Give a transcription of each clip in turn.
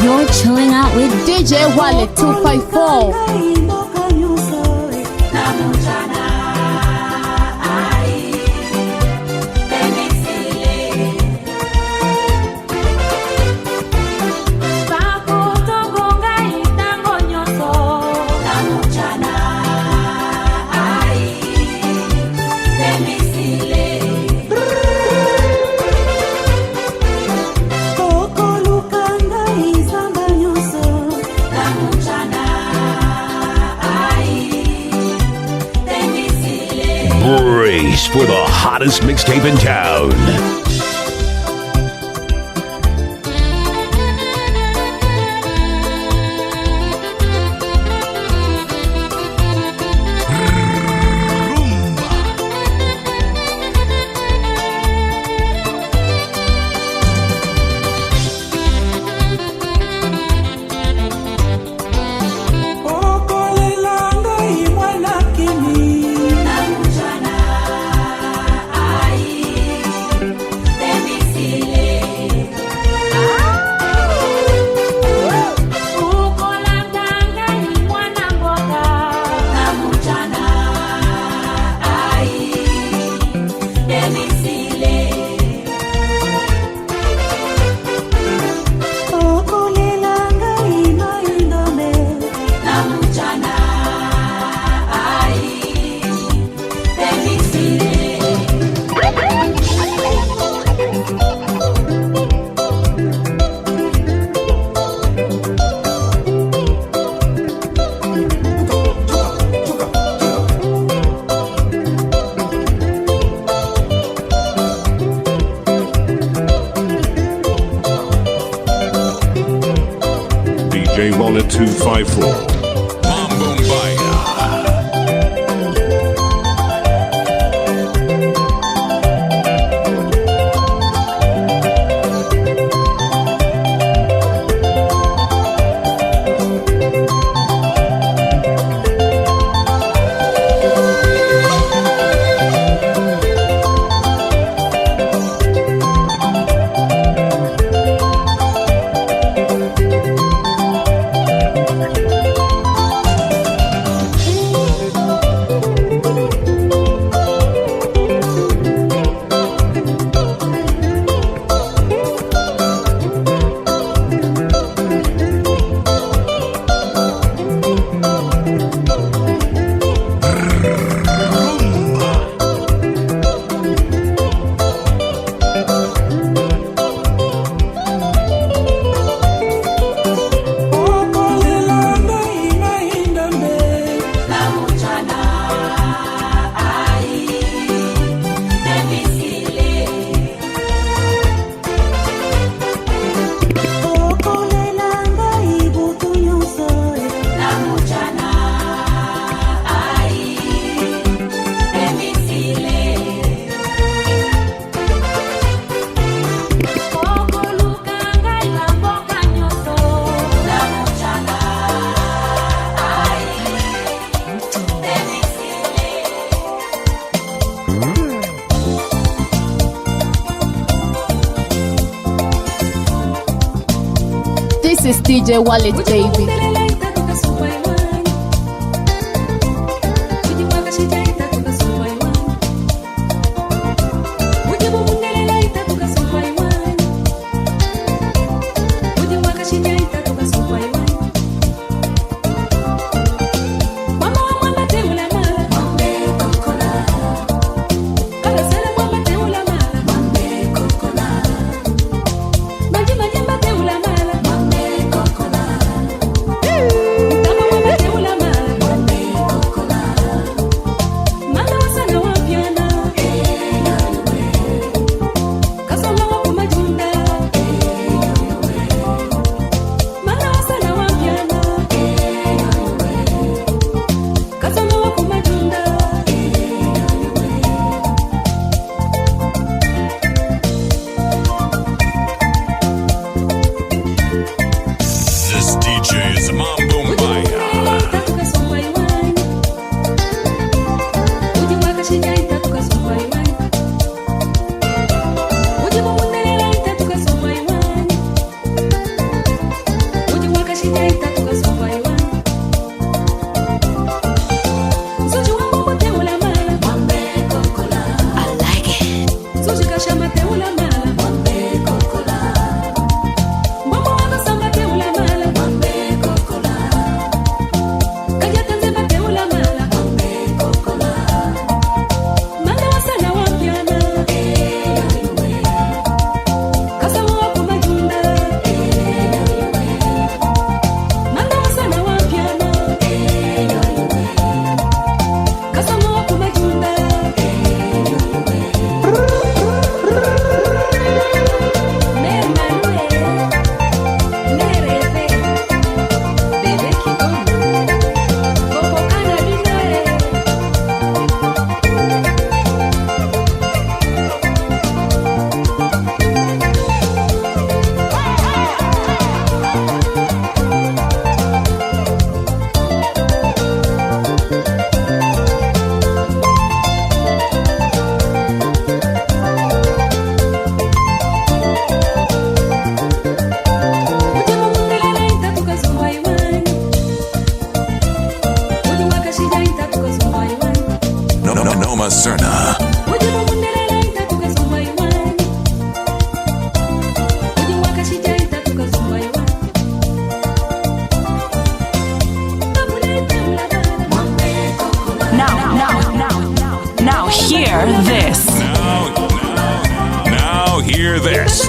You're chilling out with DJ Wallet 254. Brace for the hottest mixtape in town. DJ Wallet 254. This is DJ Wallet, baby. Yeah. Maserna. Now hear this. Now hear this.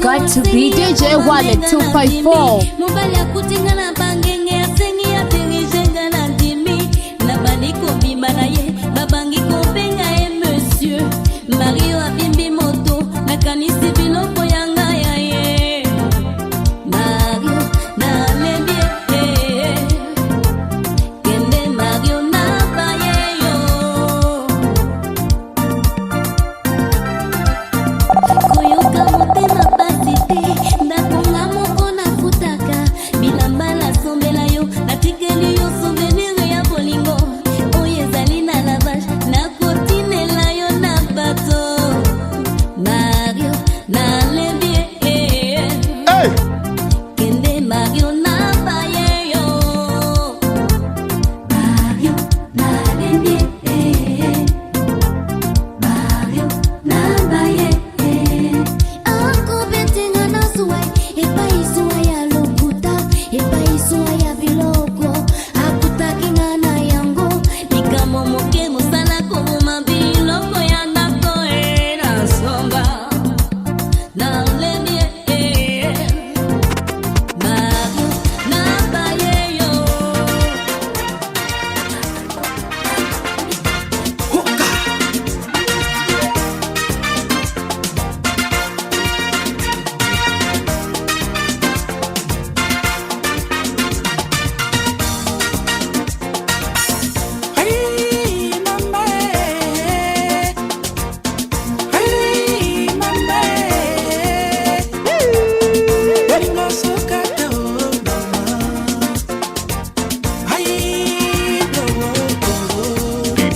Got to be DJ Wallet 254.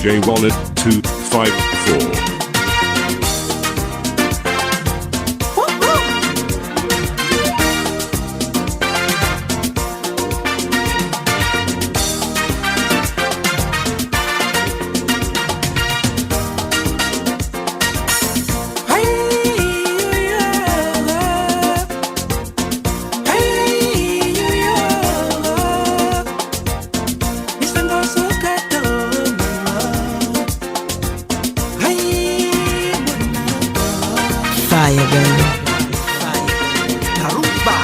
DJ Wallet 254. Fire, baby. Rhumba.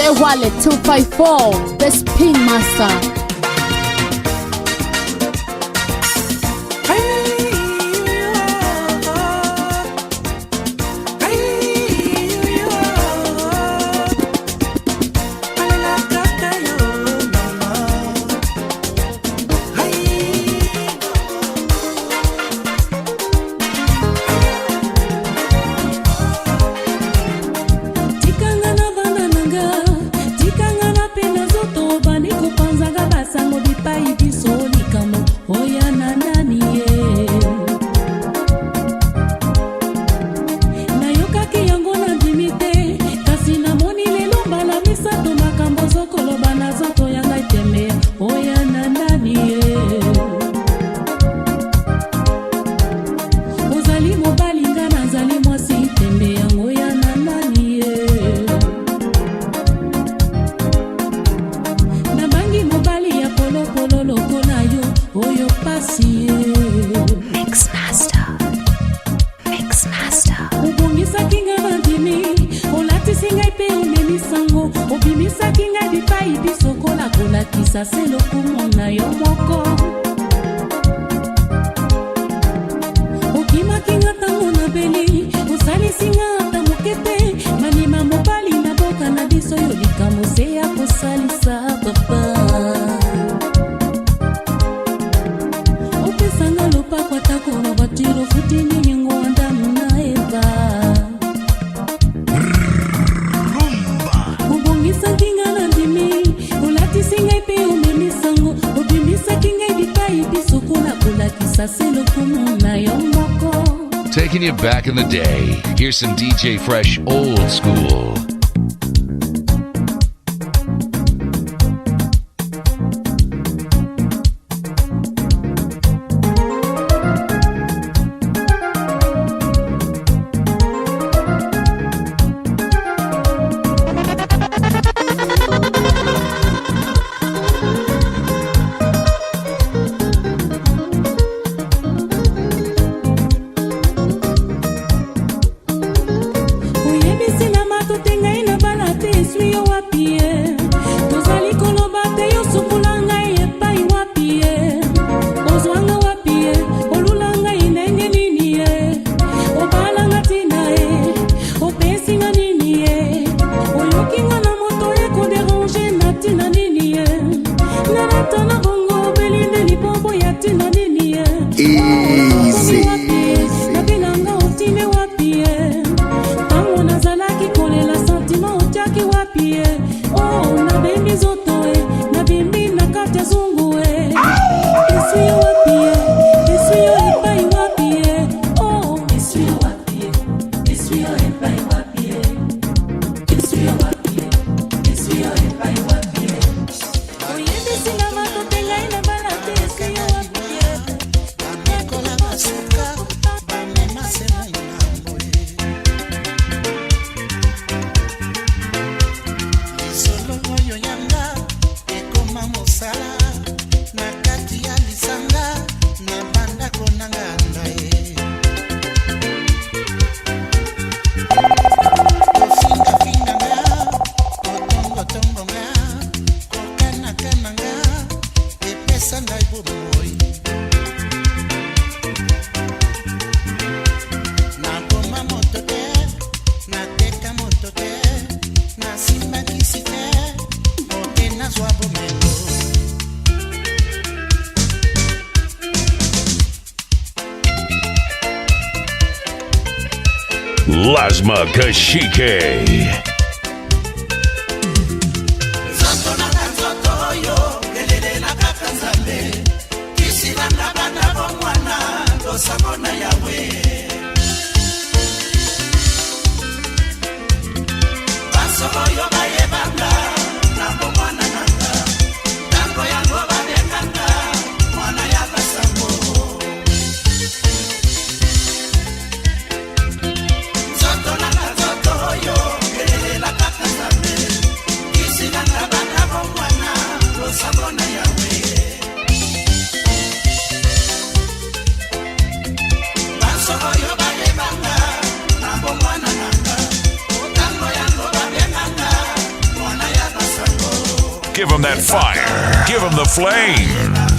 DJ Wallet 254, the Spin Master. Taking you back in the day, here's some DJ Fresh old school. Lasma Kashike. Yo Give them that fire. Give them the flame.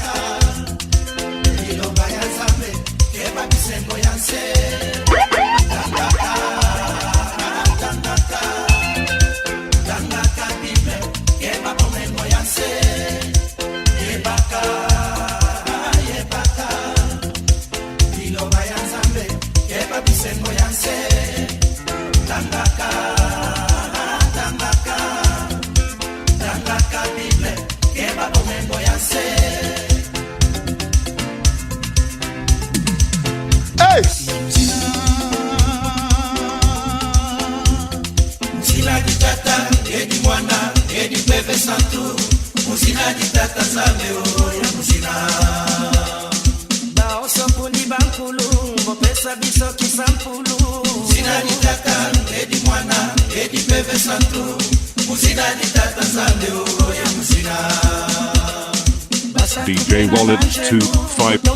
DJ Wallet 254.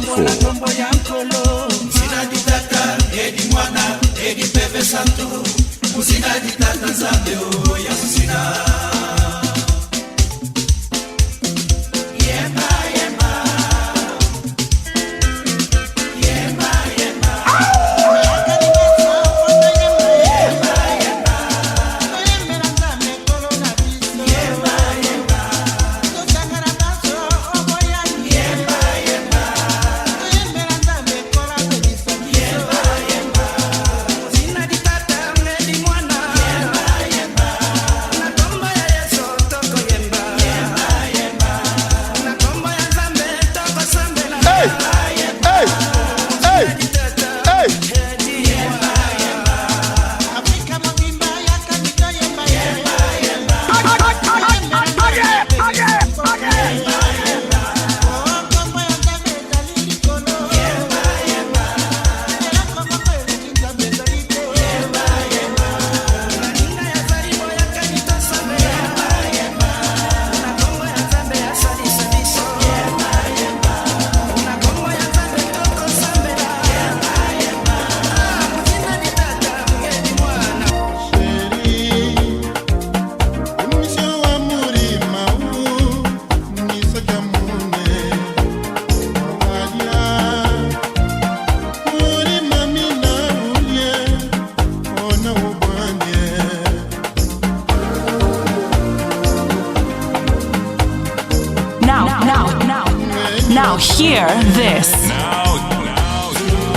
Now hear this.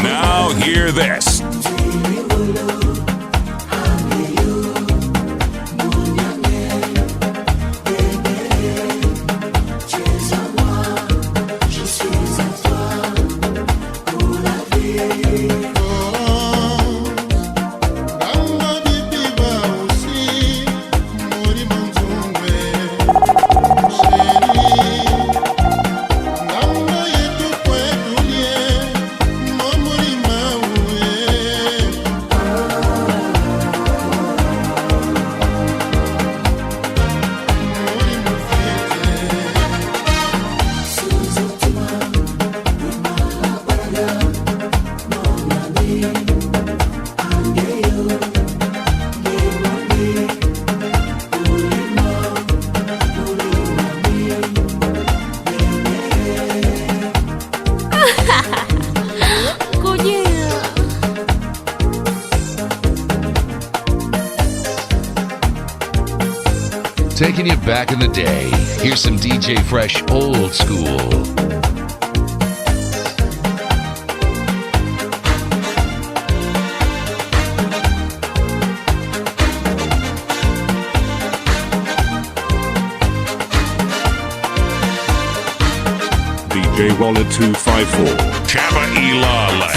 Now hear this. Taking you back in the day. Here's some DJ Fresh old school. DJ Wallet 254. Chaba Ilale.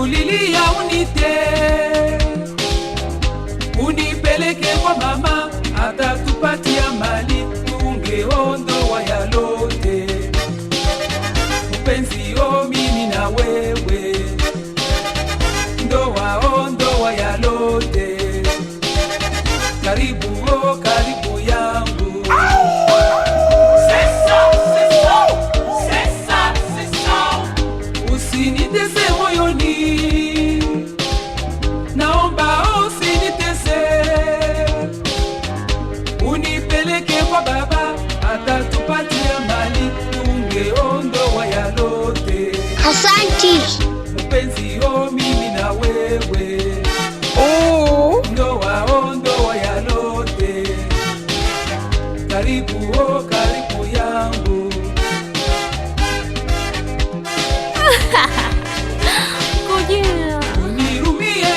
nakulilia unite, unipeleke kwa mama, atatupatia mali, tungeondoa yalote. Mpenzi o mimi na wewe, ondoa yalote. Karibu o karibu yangu. Usinitese moyoni, naomba usinitese. Unipeleke kwa baba, atatupatia mali, tungeondoa yalote. Asante. Mpenzi o mimi na wewe, ondoa yalote. Karibu o karibu yangu.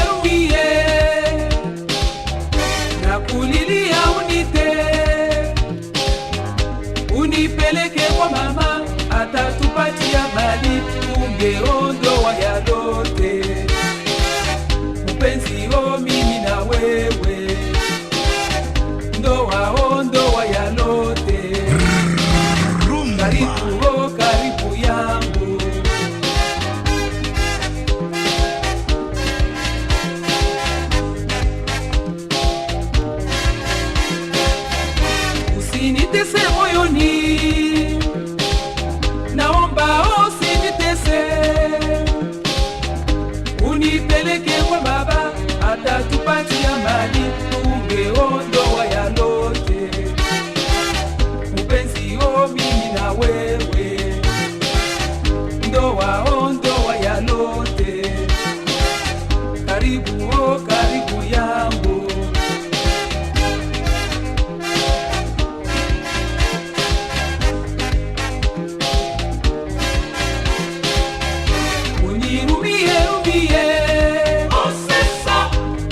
Rumie, nakulilia unite, unipeleke kwa mama, atatupatia mali, tungeondoa yalote. Mpenzi o mimi na wewe, ondoa yalote. Karibu o karibu yangu. Usinitese moyoni, naomba usinitese. Unipeleke kwa baba, atatupatia mali, tungeondoa yalote. Mpenzi o mimi na wewe, ondoa yalote. Karibu o karibu yangu.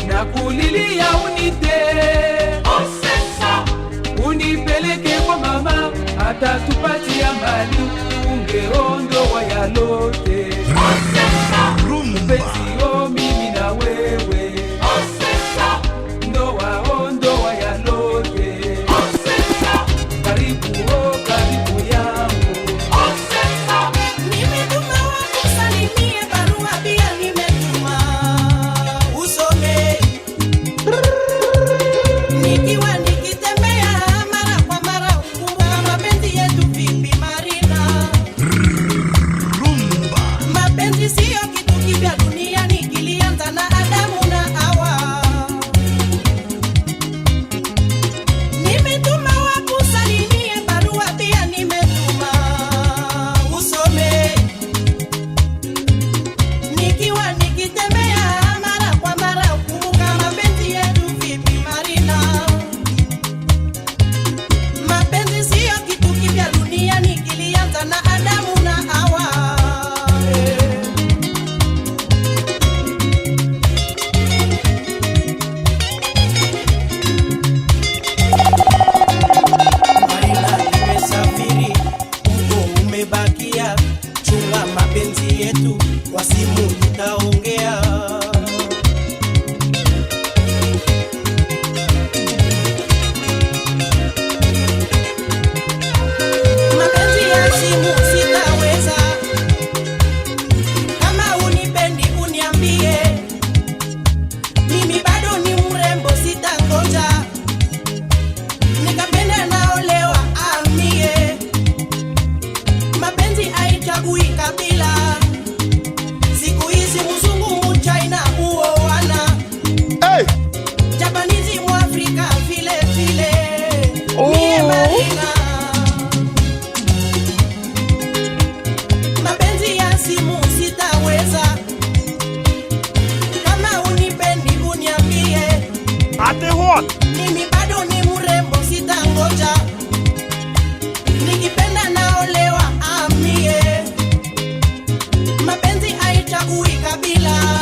Nakulilia unite, unipeleke kwa mama, atatupatia mali, tungeondoa yalote. Mpenzi o mimi na wewe, ondoa yalote. Karibu o karibu yangu. Nimetuma wakusalimie, barua pia nimetuma usome. Nikiwa nikitembea mara kwa mara, ukumbuka mapenzi yetu vipi Marina. Rhumba. Mapenzi siyo kitu kipya duniani, kilianza na Adamu na Hawa. Nimetuma wakusalimie, barua pia nimetuma usome. Nikiwa nikitembea mara kwa mara, ukumbuka mapenzi yetu vipi Marina. Mapenzi siyo kitu kipya duniani, kilianza na Adamu na Hawa. Marina, nimesafiri, uko umebakia, chunga mapenzi yetu, kwa simu tutaongea. Mapenzi ya simu sitaweza, kama unipendi uniambie, mimi bado ni mrembo, sitangoja nikapenda naolewa amie. Mapenzi haichagui kabila, siku hizi mzungu mchina huoana. Hey! Japanizi Mwafrika vile vile. Mie Marina, mapenzi ya simu sitaweza, kama unipendi uniambie, mimi bado ni mrembo, sitangoja nikipenda naolewa amie. Mapenzi haichagui kabila,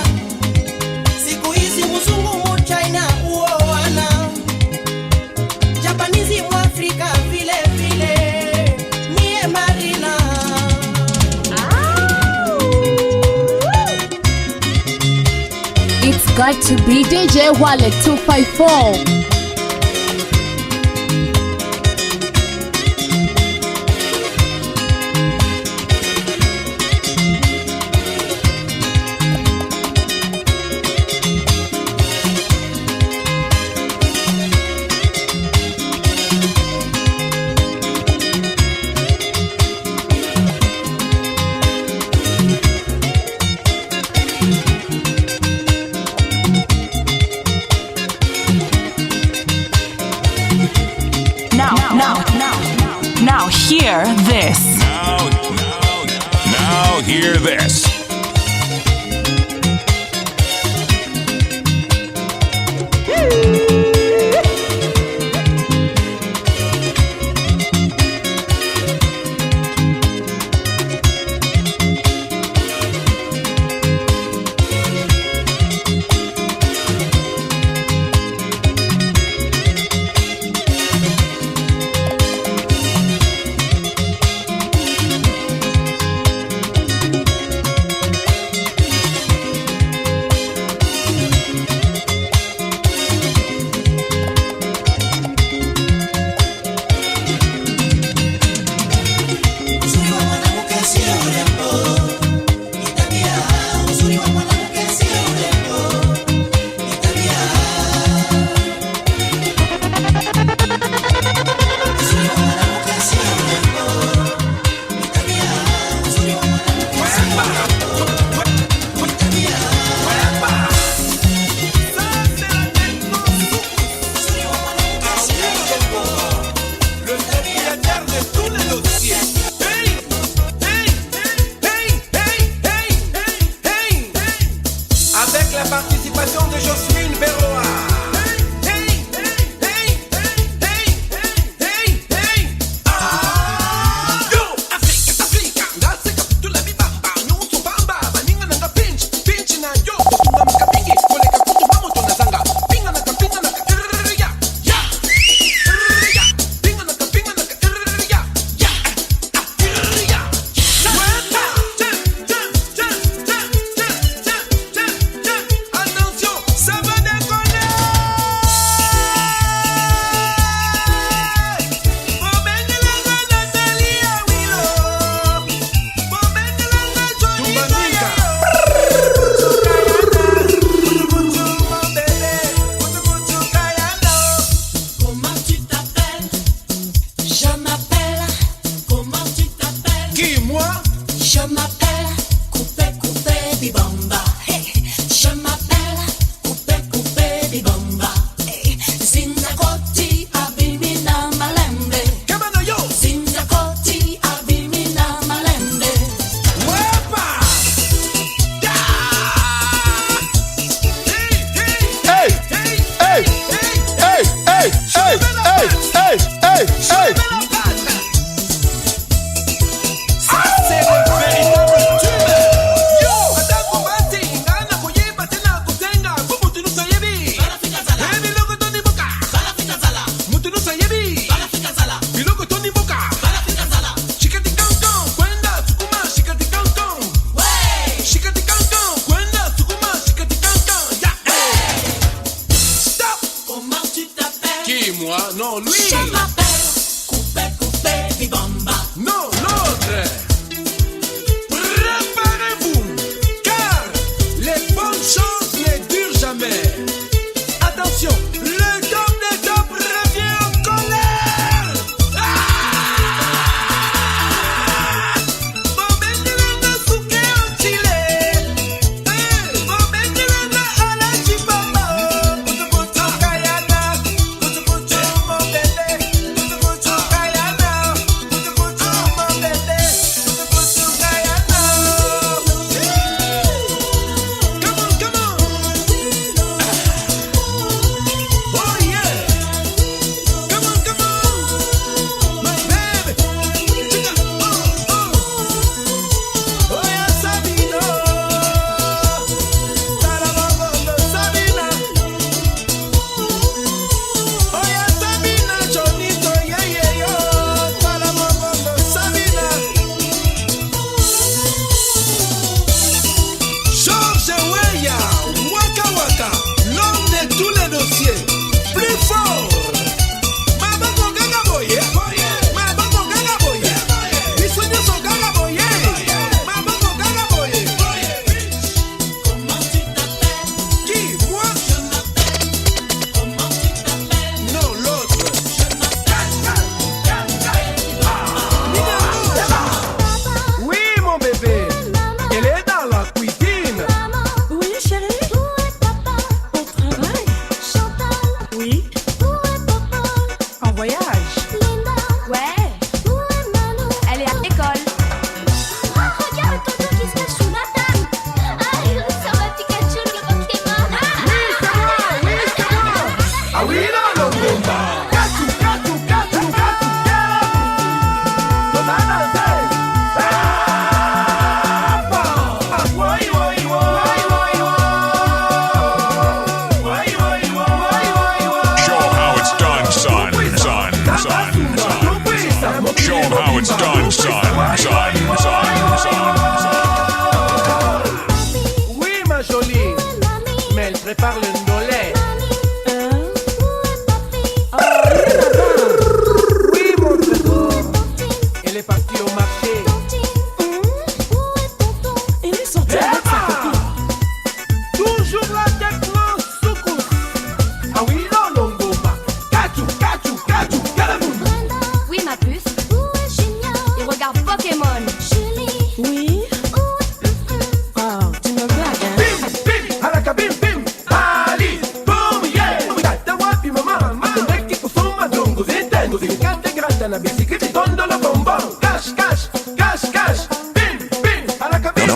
siku hizi mzungu mchina huoana. Japanizi Mwafrika vile vile. Mie Marina. got to be DJ Wallet 254. Now hear this. Now hear this.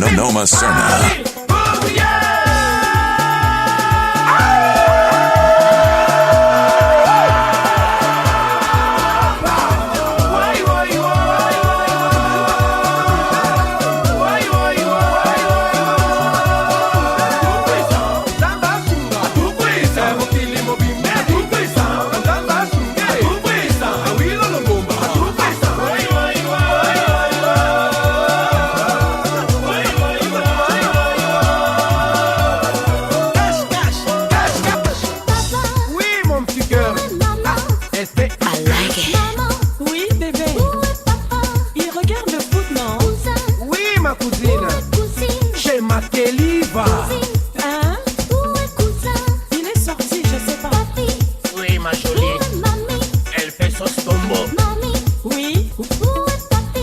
Noma Serna.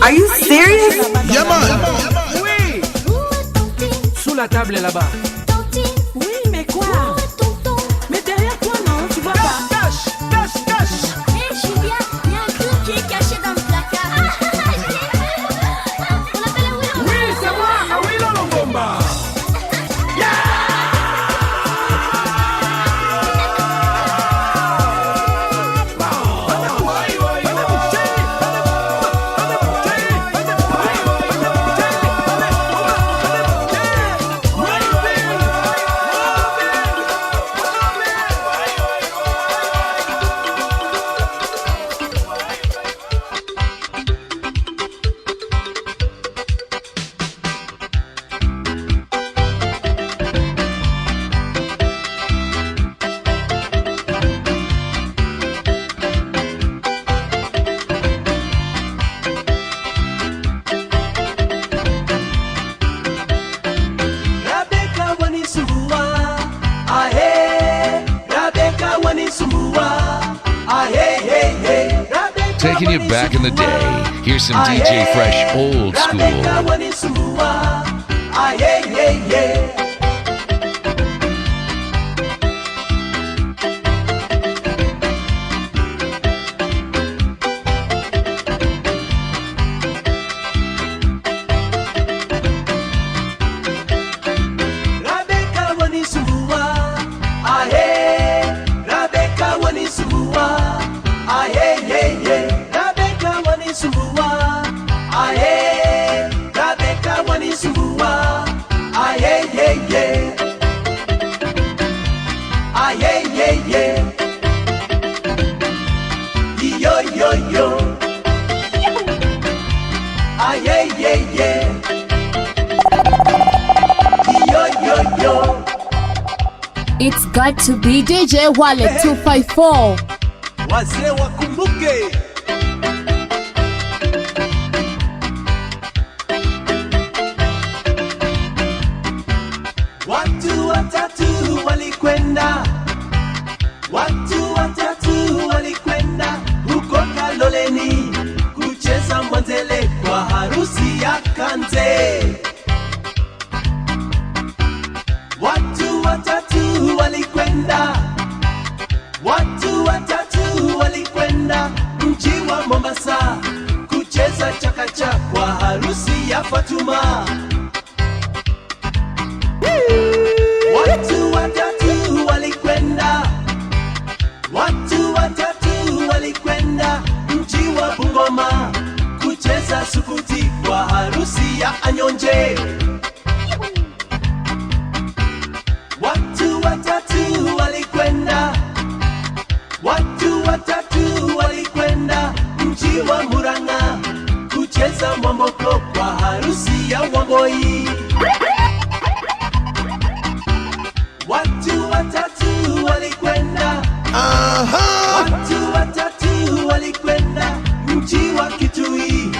Are you serious? Yeah, man. Oui. Sous la table là-bas. Oui, mais quoi? Mais derrière toi, non, tu vois pas. Cache. Hé, Julia, il y a un truc qui est caché dans le placard. On l'appelle un Willow. Oui, c'est moi, un Willow Longomba. Taking you back in the day. Here's some DJ Fresh old school. It's got to be DJ Wallet 254. Wazee wakumbuke. Watu watatu walikwenda huko Kaloleni kucheza mwanzele kwa harusi ya Kanze. Watu watatu walikwenda mji wa Mombasa kucheza chakacha kwa harusi ya Fatuma. Watu watatu walikwenda mji wa Bungoma kucheza sukuti kwa harusi ya Anyonje. Watu watatu walikwenda mji wa Murang'a kucheza mwamboko kwa harusi ya Wamboi. Watu watatu walikwenda mji wa Kitui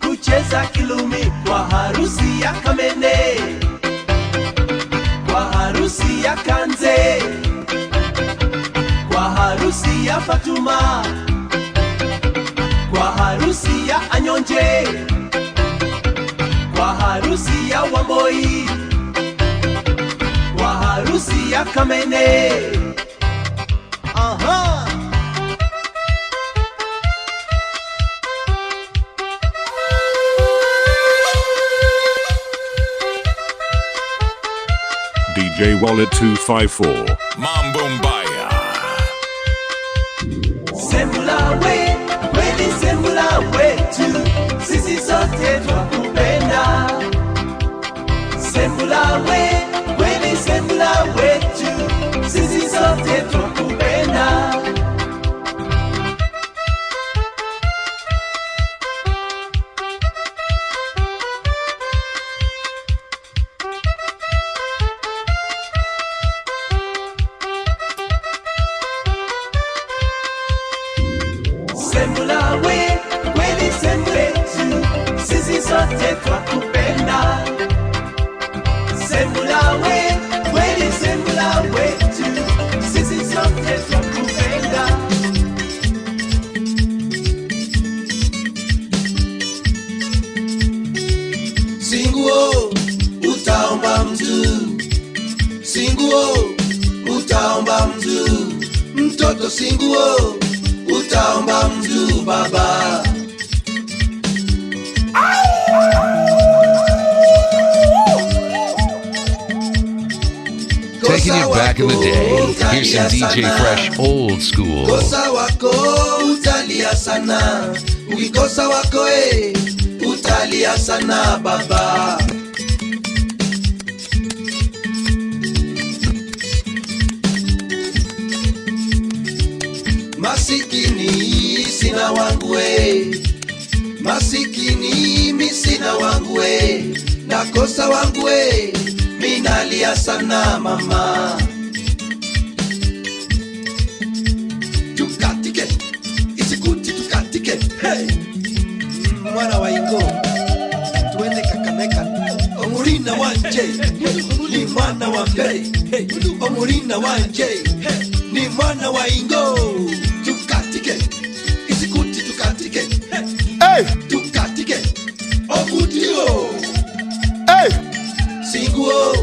kucheza Kilumi kwa harusi ya Kamene, kwa harusi ya Kanze, kwa harusi ya Fatuma, kwa harusi ya Anyonje, kwa harusi ya Wamboi, kwa harusi ya Kamene. Aha. DJ Wallet 254. Mambo Mbaya. Sembula we, kweli sembula wetu, sisi sote twakupenda. Sembula we, kweli sembula wetu, sisi sote twakupenda. Sembula we, kweli sembula wetu, sisi sote twakupenda. Sembula we, kweli sembula wetu, sisi sote twakupenda. Singuo, utaomba mtu. Singuo, utaomba mtu. Mtoto singuo, utaomba mtu baba. Taking you back in the day. Here's some DJ Fresh old school. Kosa wako utalia sana. Ukikosa wako utalia sana baba. Masikini sina wangu masikini mi sina wangu nakosa wangu minalia sana mama. Tukatike isikuti tukatike hey. Mwana wa Ingo tuende Kakameka. Omurina wanje ni mwana wa Mbei hey. Omurina wanje ni mwana wa Ingo. Tukatike isikuti tukatike hey. Tukatike omudio hey. Singuo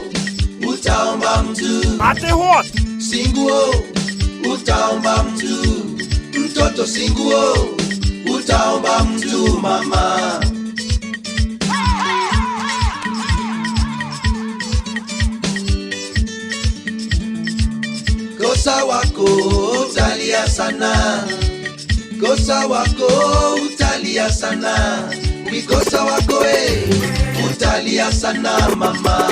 utaomba mtu. Ate what? Singuo utaomba mtu. Mtoto singuo utaomba mtu mama. Kosa wako utalia sana. Kosa wako utalia sana. Ukikosa wako utalia sana mama.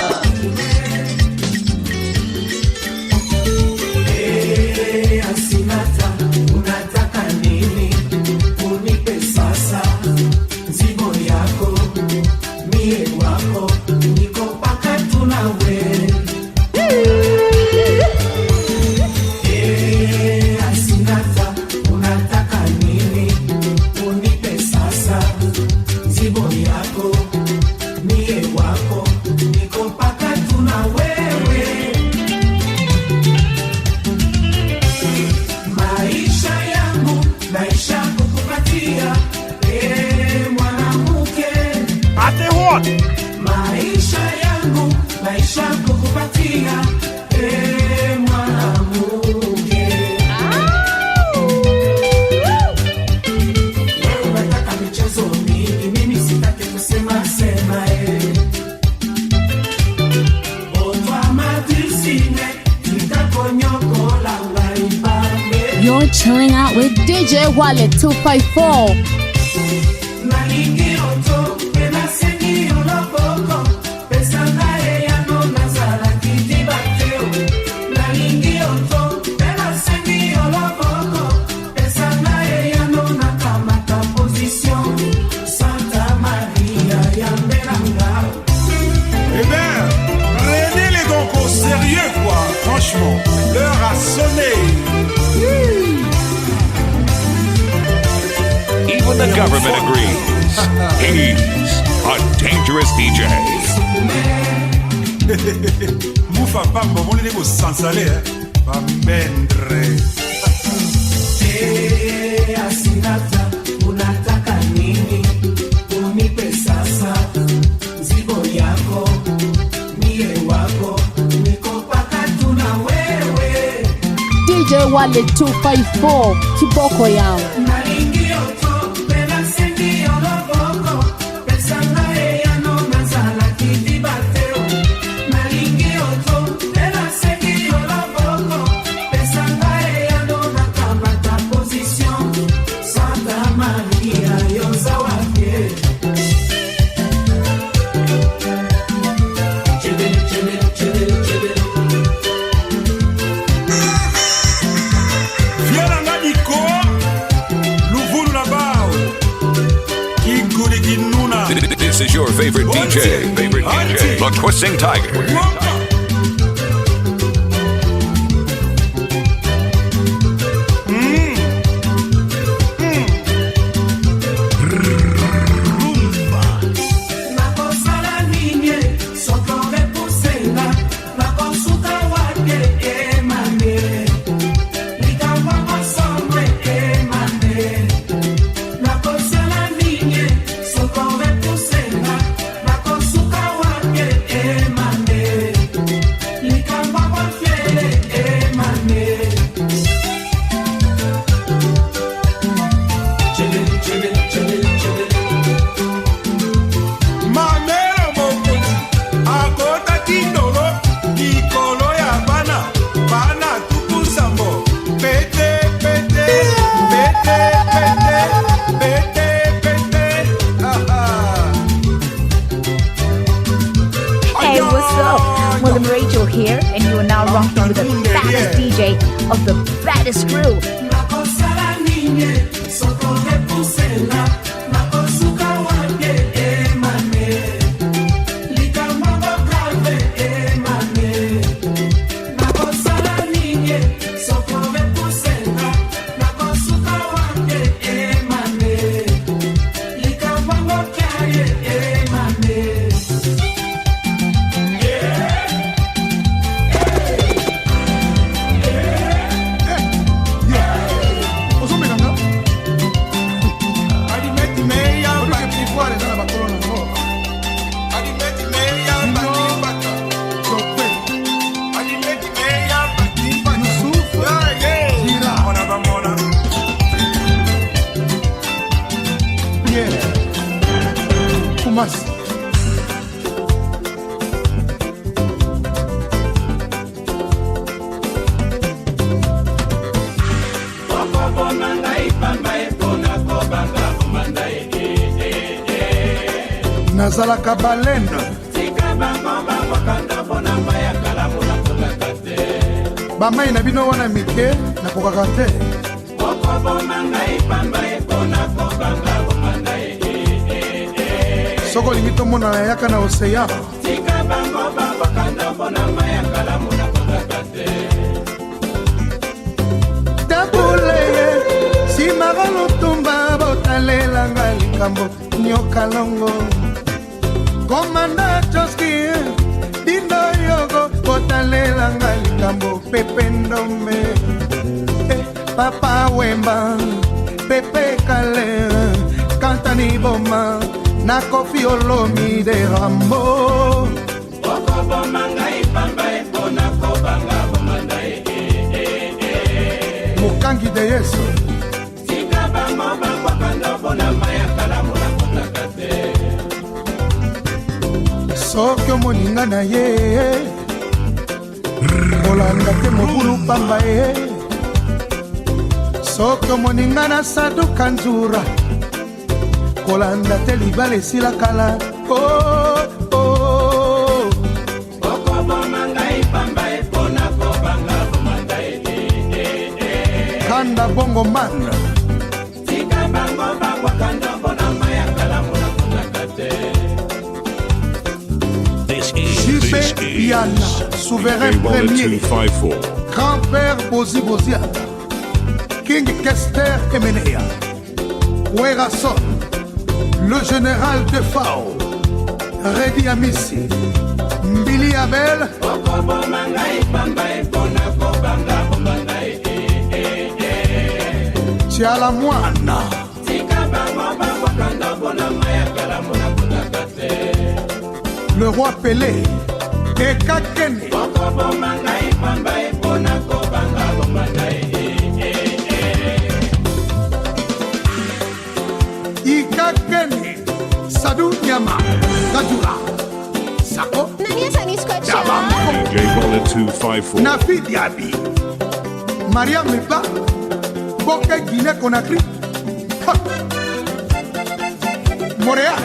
Asinata, unataka nini? Unipe sasa mzigo yako. Mie wako niko paka tunawe. Asinata, unataka nini? Unipe sasa mzigo yako. Mie wako niko paka tuna wewe. Maisha yangu maisha kukupatia mwanamke. Ate what? Maisha yangu maisha kukupatia mwanamke. Wewe unataka michezo mingi, mimi sitaki kusema sema You're chilling out with DJ Wallet 254. Eh ben, prenez les donc au sérieux quoi. Franchement, l'heure a sonné. Even the government agrees. He's a dangerous DJ. Moufa Bamba, on est au sans-salé, va mendre. Asinata, unataka nini? Unipe sasa mzigo yako. Mie wako niko paka tuna wewe. DJ Wallet 254, kiboko yao. Pesa favorite DJ, the Twisting Tiger. Here, and you are now rocking with the baddest DJ of the baddest crew. Nazalaka balena bamai na bino wana mike na kokaka te soko olingi tomona na yaka na oseya tabuleye simaka lutumba botalelanga likambo nyokalongo komanda Joski dindo yogo botalelanga likambo pepe ndome papa wemba pepe kale kantani boma na kofi olomi de rambo mokangi de yeso soki omoninga na ye kolanda te mobulu pamba ye soki omoninga na saduka nzura kolanda te libala esila kala kanda bongo mana Yana, souverain premier, grand-père Bozi Boziana, King Kester Emenea, Werason, le général de Fao, Redi Amissi, Mbili Abel, Tiala Moana, le roi Pelé, et Kakene. Ikakene, Sadou Nyama, Kadura, Sako, DJ Wallet 254. Nafi Diaby, Maria Mepa, Boke Guinée Conakry, Montréal.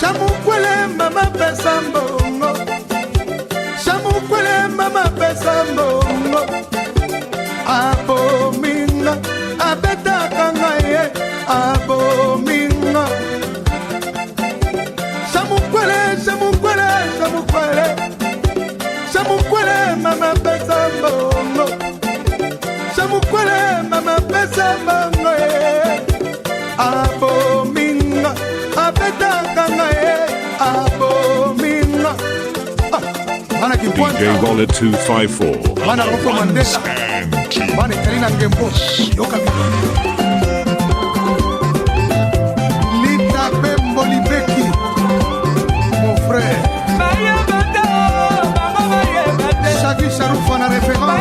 Chamukwele mama pesa mbongo, Chamukwele mama pesa mbongo, Abo minga, abeta kangaye, Abo minga. Chamukwele, mama pesa mbongo. Chamukwele, mama pesa mbongo. Abominga, abetaka abominga. DJ Wallet 254. Mana Roko Mandela. Mana Karina Ngembo. Yoka Lita Bembo Libeki. Mon frère. Shaggy Sharouf en a référence.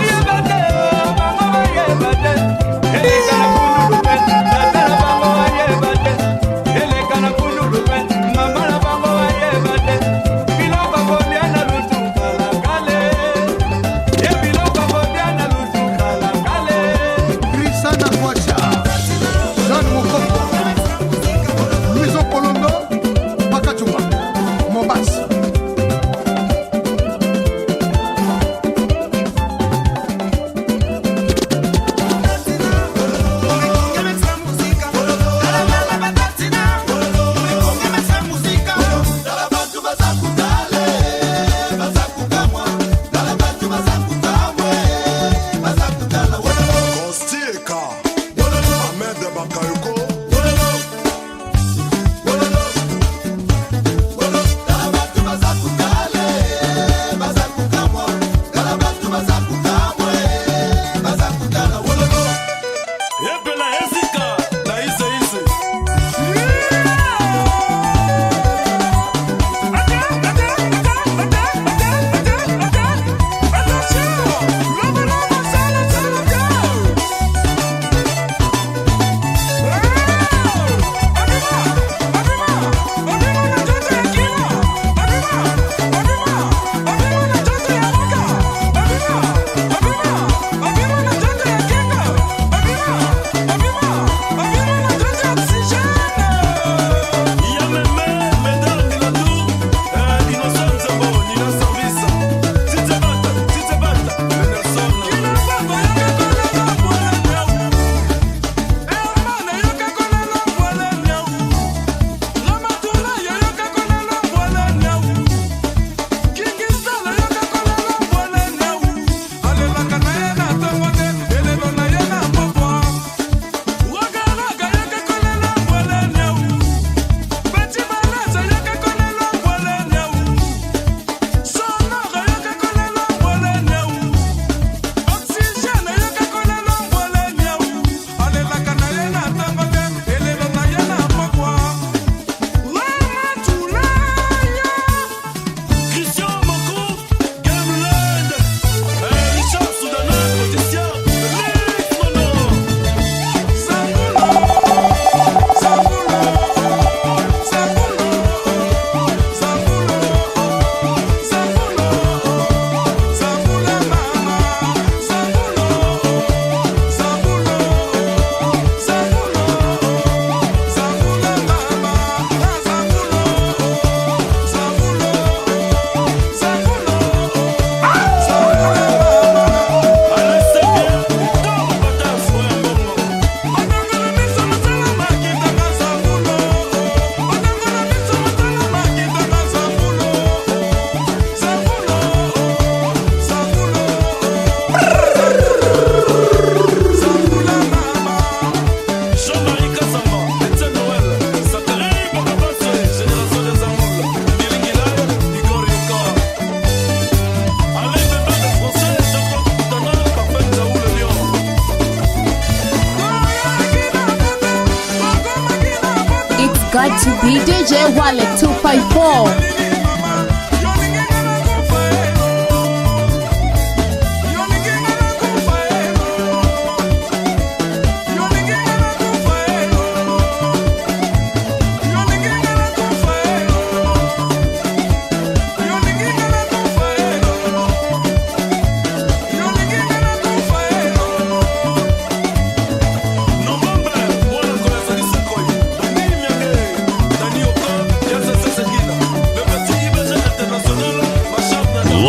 Got to be DJ Wallet 254.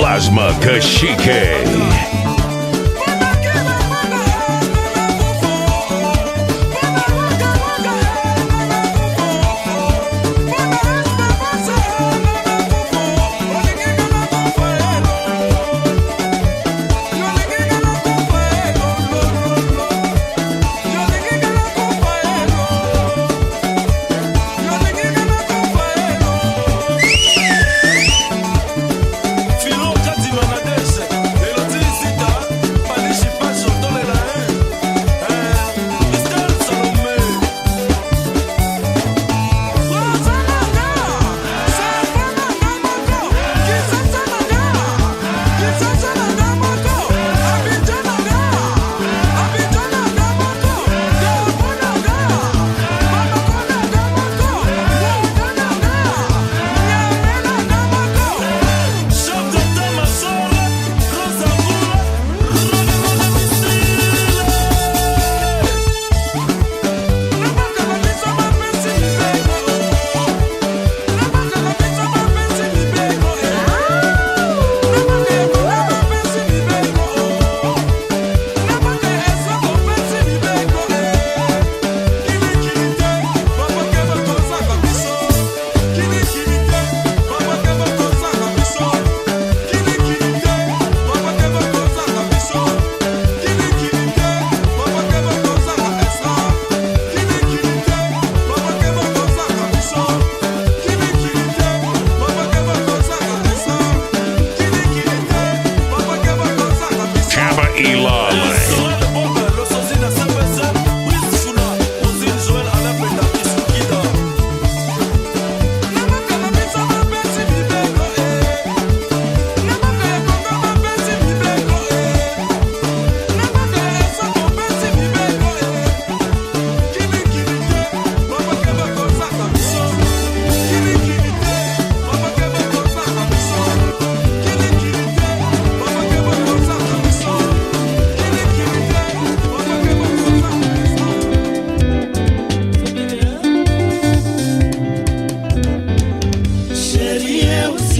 Lasma Kashike.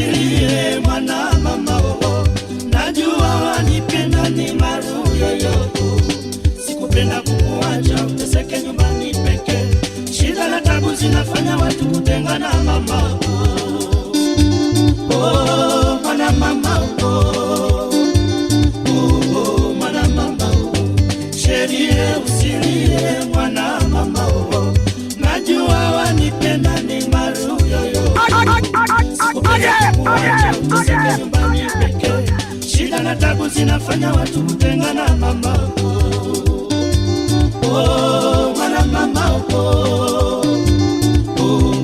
usilie mwana mama oh. Najua wanipenda ni maruyoyo. Sikupenda kukuacha uteseke nyumbani peke. Shida na tabu zinafanya watu kutengana mama oh, mwana mama oh. Oh, mwana mama oh. Sherie usilie mwana mama oh. Najua wanipenda ni maruyoyo. Sikupenda kukuacha uteseke nyumbani peke. Shida na tabu zinafanya watu kutengana mama oh, mwana mama oh. Oh,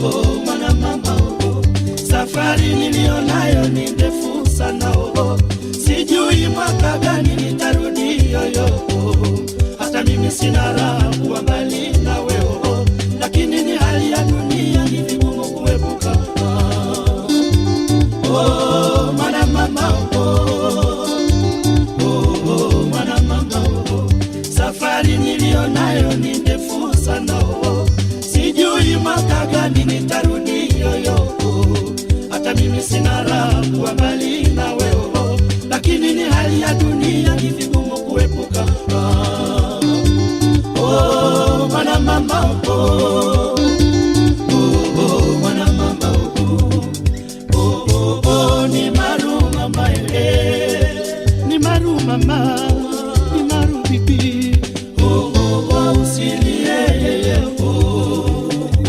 mwana mama oh. Safari nilionayo ni ndefu sana oh. Sijui mwaka gani nitarudi yoyo oh. Hata mimi sina raha kuwa mbali na wewe oh. Lakini ni hali ya dunia ni vigumu kuepuka oh, mwana mama oh. Oh, mwana mama oh. Safari nilionayo ni ndefu sana oh. Sijui mwaka gani nitarudi yoyo oh. Hata mimi sina raha kuwa mbali na wewe oh. Lakini ni hali ya dunia ni vigumu kuepuka oh, mwana mama oh. Oh, mwana mama oh. Oh, ni maru mama ni maru mama, ni maru bibi. Usilie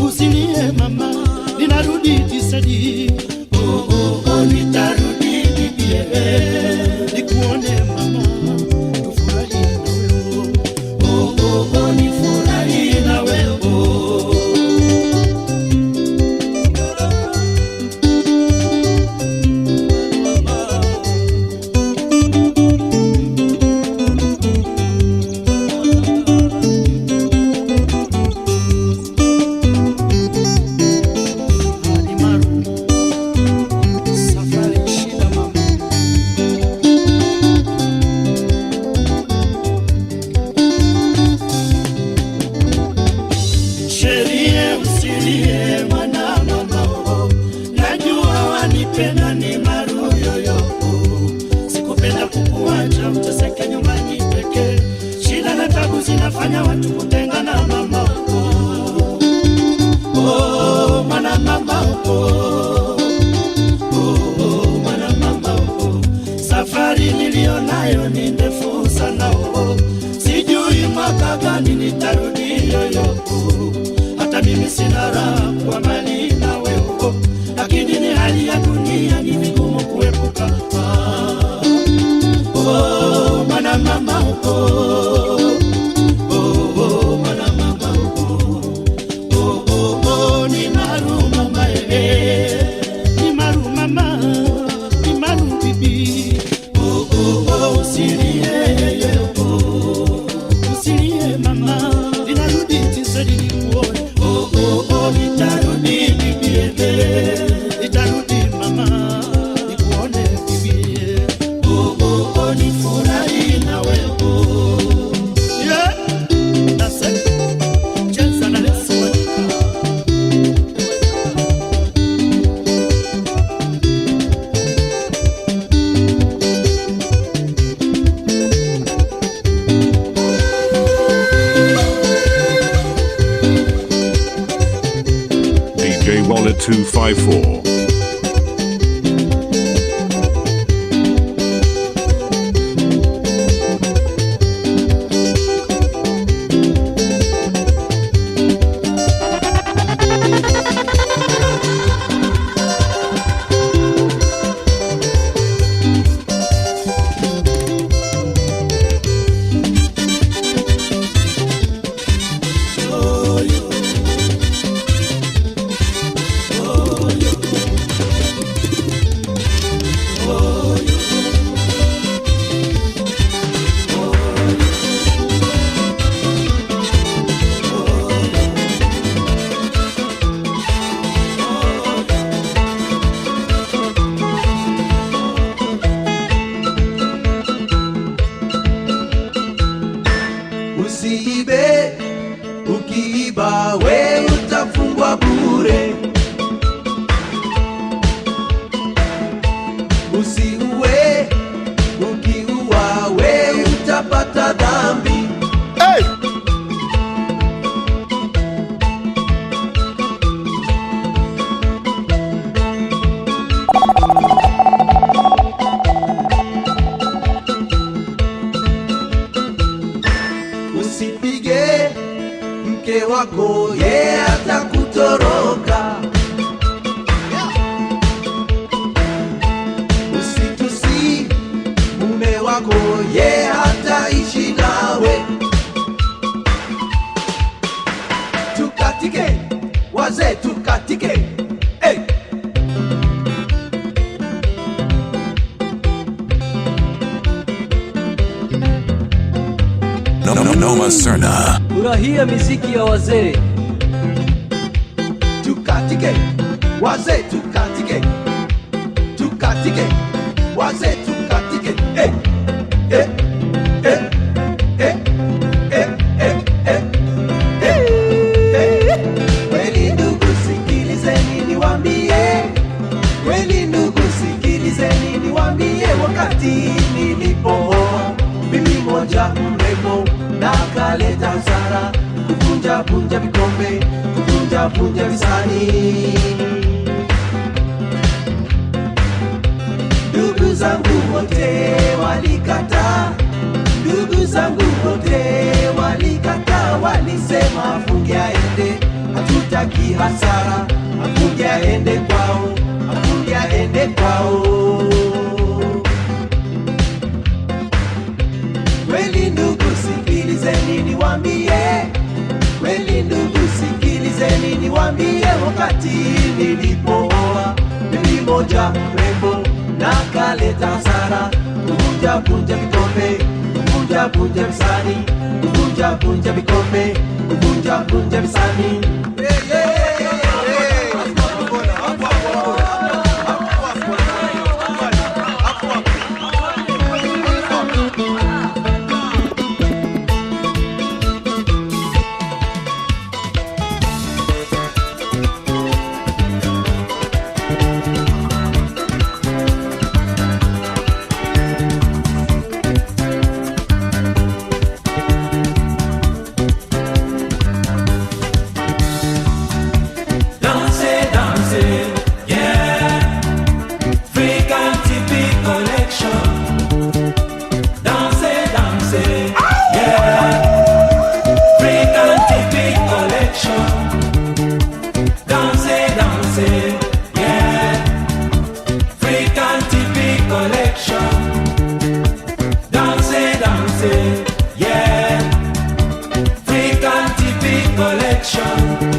usilie mama, ninarudi tisadi. Nitarudi bibi nikuone mama, tufurahi na wewe nifurahi na wewe zinafanya watu kutengana mama oh, mwana mama oh. Oh, mwana mama oh. Safari nilionayo ni ndefu sana oh. Sijui mwaka gani nitarudi yoyo oh. Hata mimi sina raha kwa mali na wewe oh. Lakini ni hali ya dunia ni vigumu kuepuka oh, mwana mama oh. Wallet 254. ye hataishi nawe. Tukatike wazee, tukatike hey. Noma Serna. Furahia miziki ya wazee. Tukatike wazee, tukatike tukatike wazee, tukatike hey. Hey. Hey. Hey. Hey. Hey. Hey. Hey. Kweli ndugu sikilizeni niwaambie, kweli ndugu sikilizeni niwaambie, wakati nilipooa bibi moja mrembo na kaleta hasara, kuvunja vunja vikombe, kuvunja vunja visani. Ndugu zangu wote walikata, ndugu zangu wote walikata, walisema afunge aende, hatutaki hasara, afunge aende kwao, afunge aende kwao. Kweli ndugu sikilizeni niwaambie, kweli ndugu sikilizeni niwaambie, wakati nilipooa bibi moja mrembo na kaleta hasara, kuvunja vunja vikombe, kuvunja vunja visani, kuvunja vunja vikombe, kuvunja vunja visani.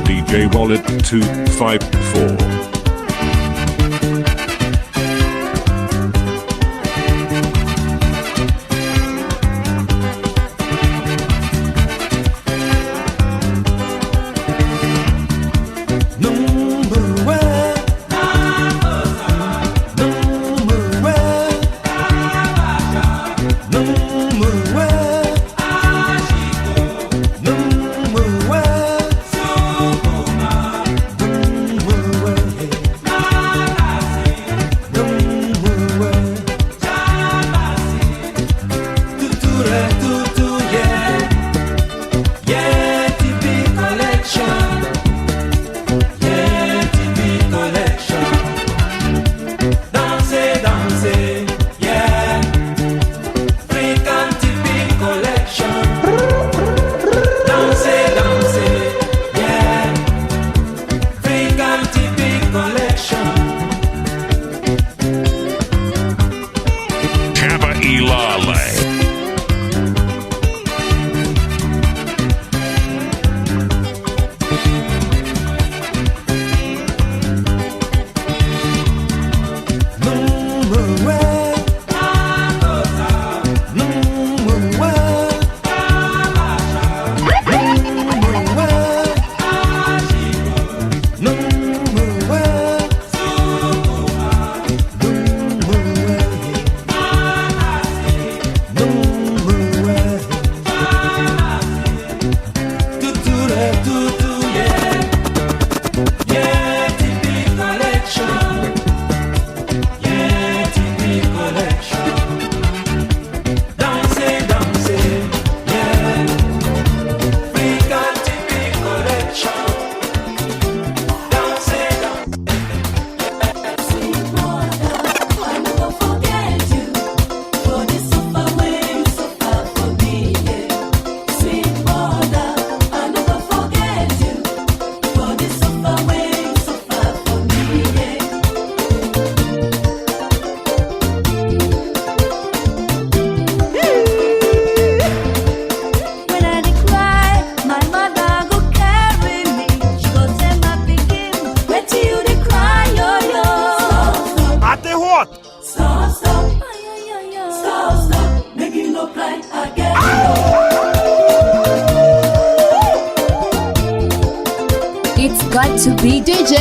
DJ Wallet 254. Number one.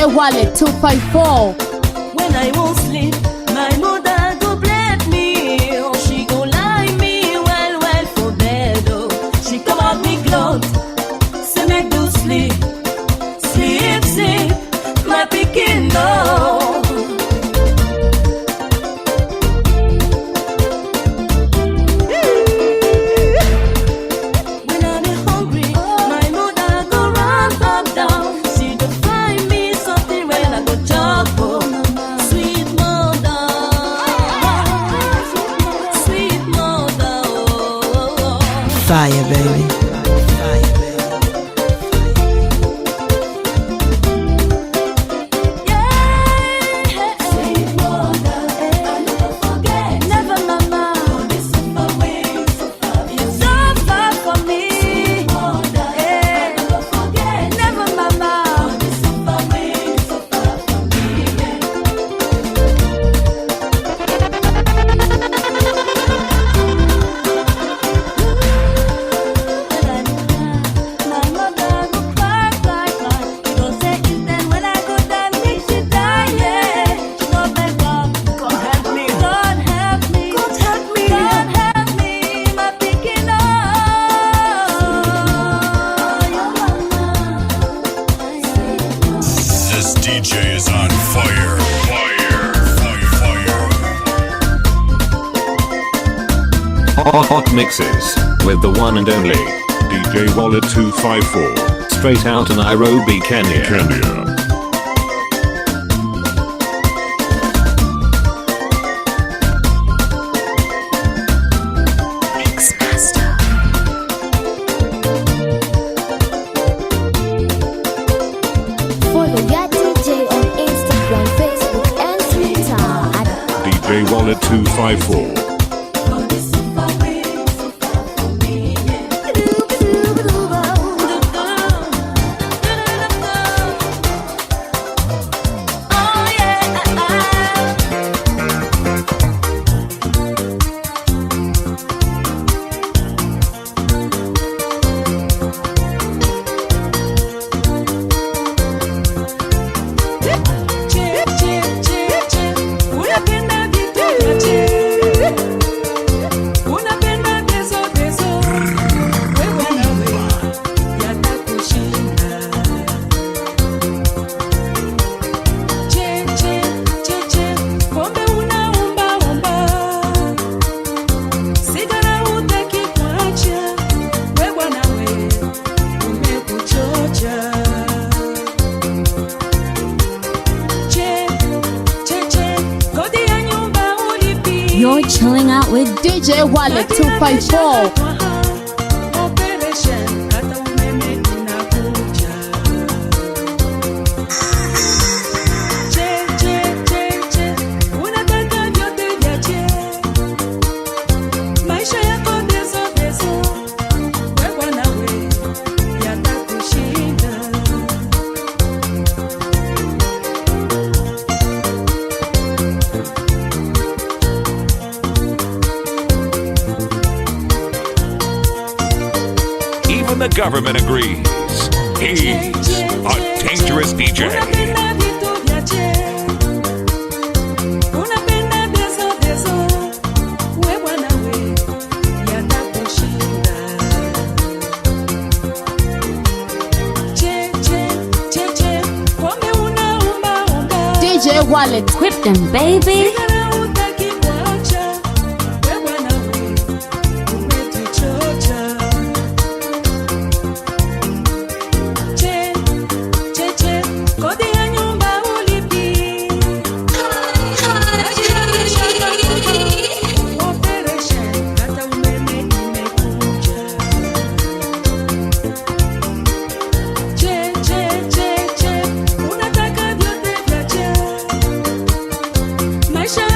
DJ Wallet 254. When I won't sleep, my mother go bless me. Oh, she go lie me well for bed. Oh, she come out me clothes, say me do sleep, my pikin no. Fire, baby. Hot mixes with the one and only DJ Wallet 254, straight out of Nairobi, Kenya. Follow your DJ on Instagram, Facebook, and Twitter at DJ Wallet 254. You're chilling out with DJ Wallet 254. The government agrees. He's a dangerous DJ. DJ Wallet, equip them, baby. Maisha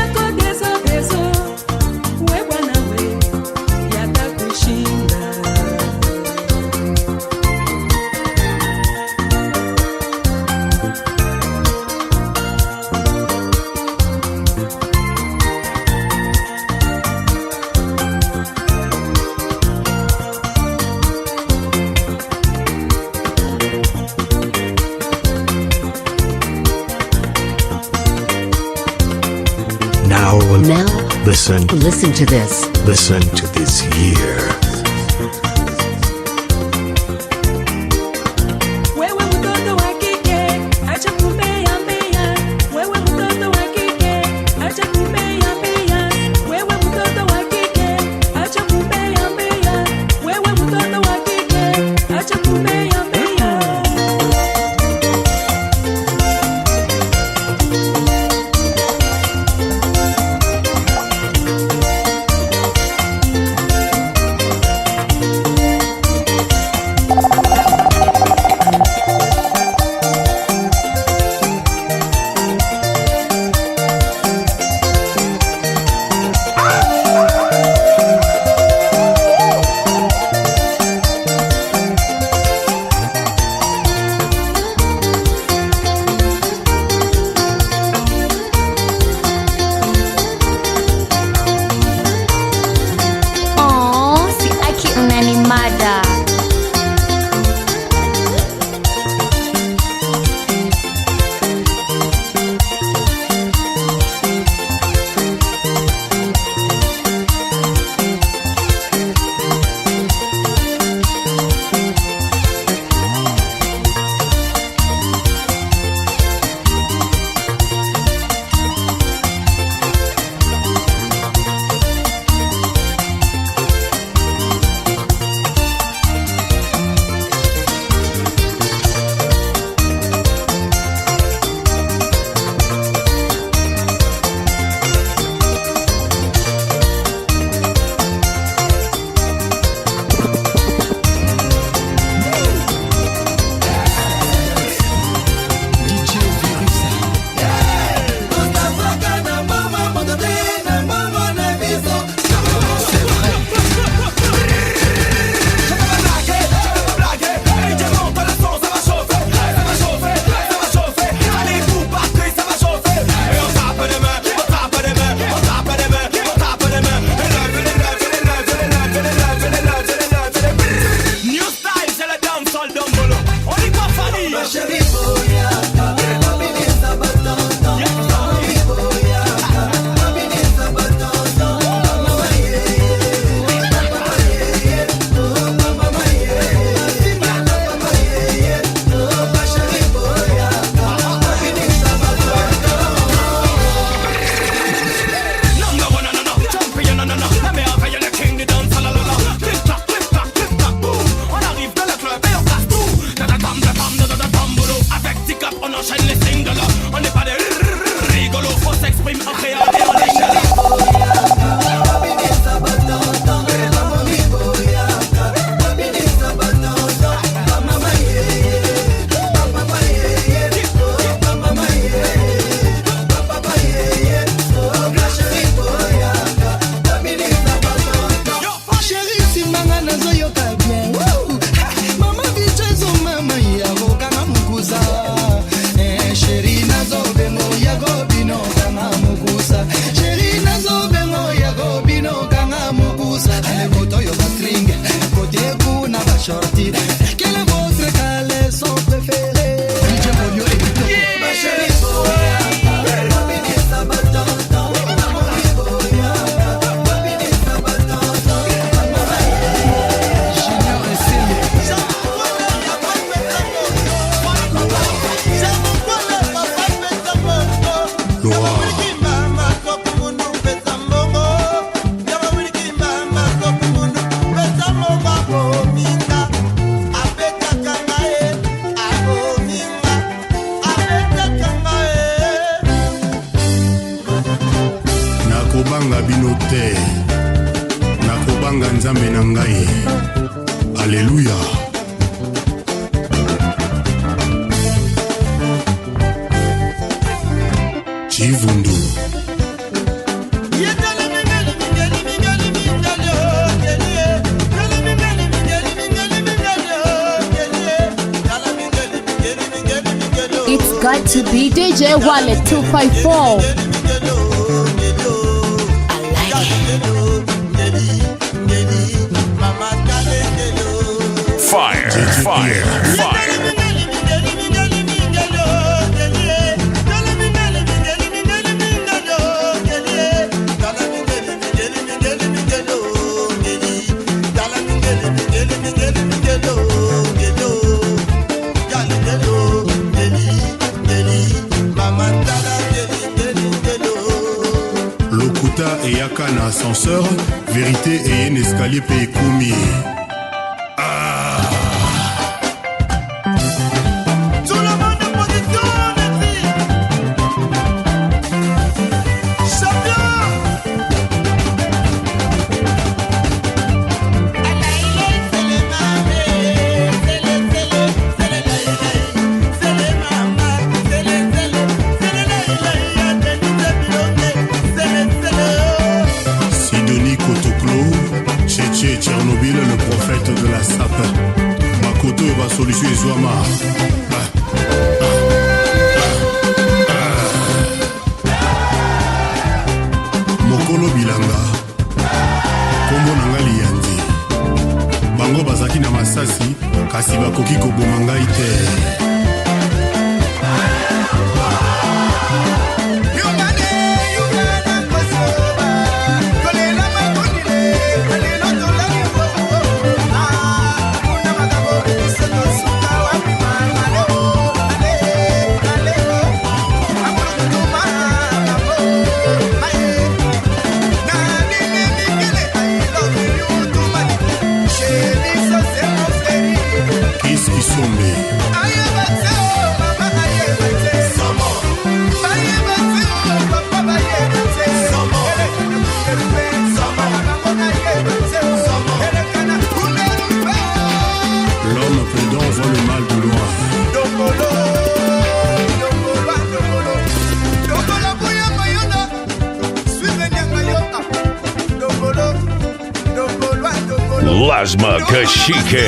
Now, listen to this. Listen to this here. nakobanga bino te, nakobanga nzambe na ngai. Alleluya. Chivundu. It's got to be DJ Wallet 254. Fire, fire, fire. eyaka na ascenseur, vérité eye na escalier pe ekomi. Tchernobyl, le prophète de la sape. Makoto va solution Ezouama. Mokolo bilanga kombo nanga liyandi. Bango bazaki na masasi kasi bakoki koboma ngai te. L'homme prudent voit le mal de loin. Lasma Kashike.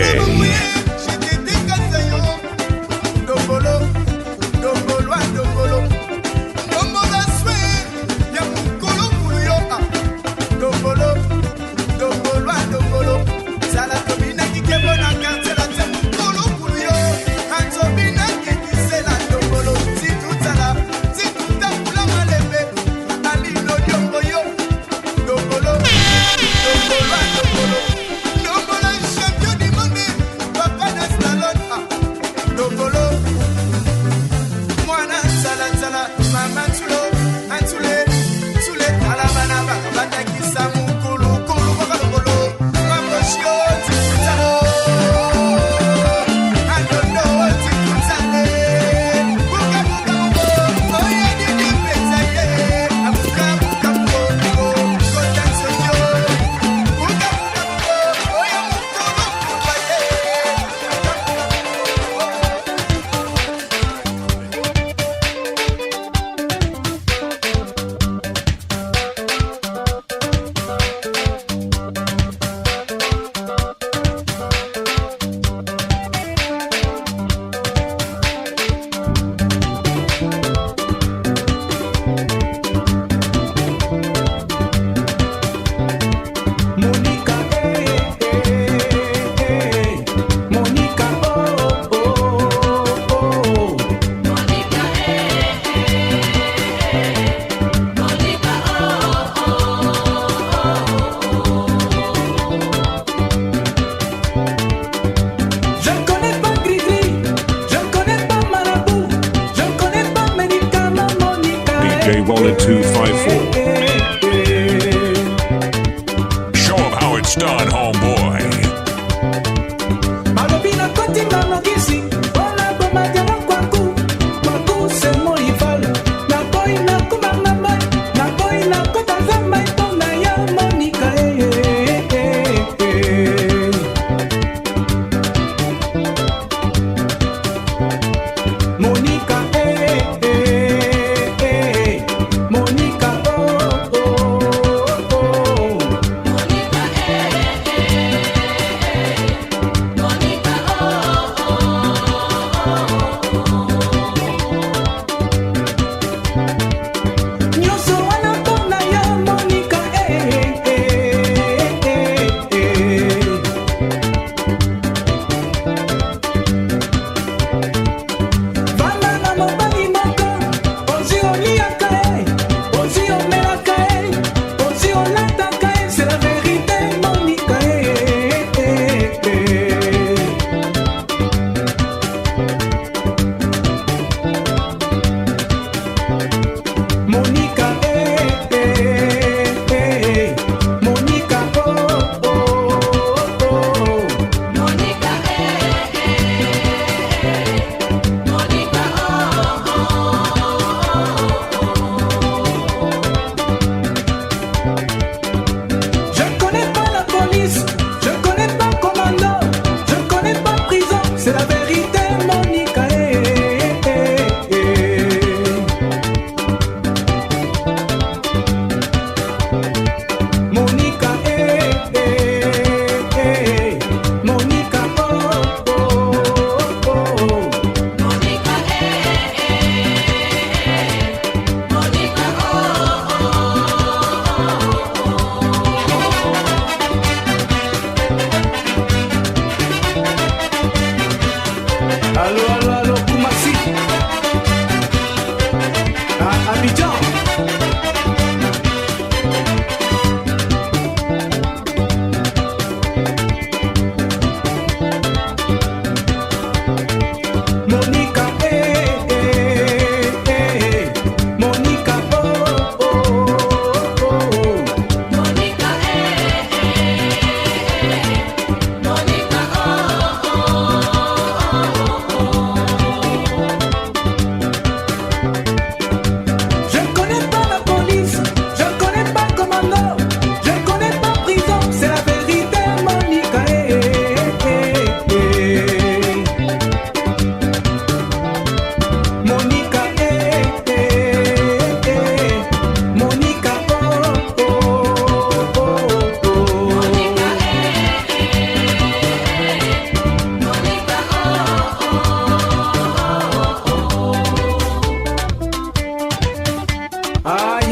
DJ Wallet 254. Show him how it's done, homeboy.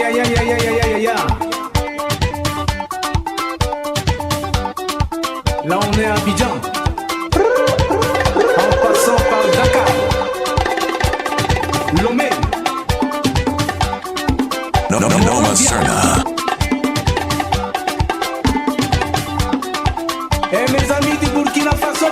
aïe, aïe, aïe, aïe, aïe, aïe. Là, on est à Abidjan. En passant par Dakar. Lomé. Nova Serna. Et mes amis du Burkina Faso.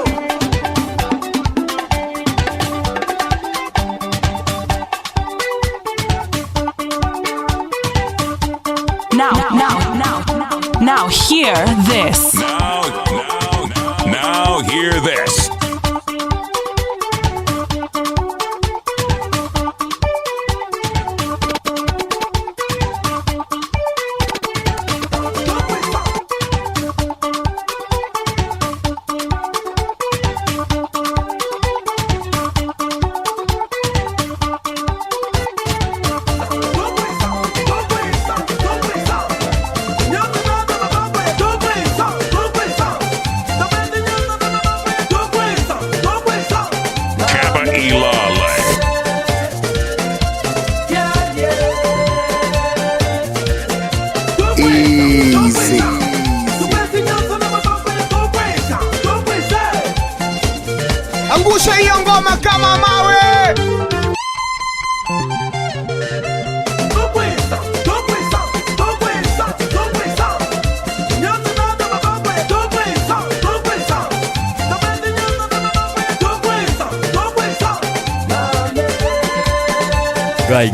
Now hear this. Now hear this. Easy. Angusha hiyo ngoma kama mawe. Gai.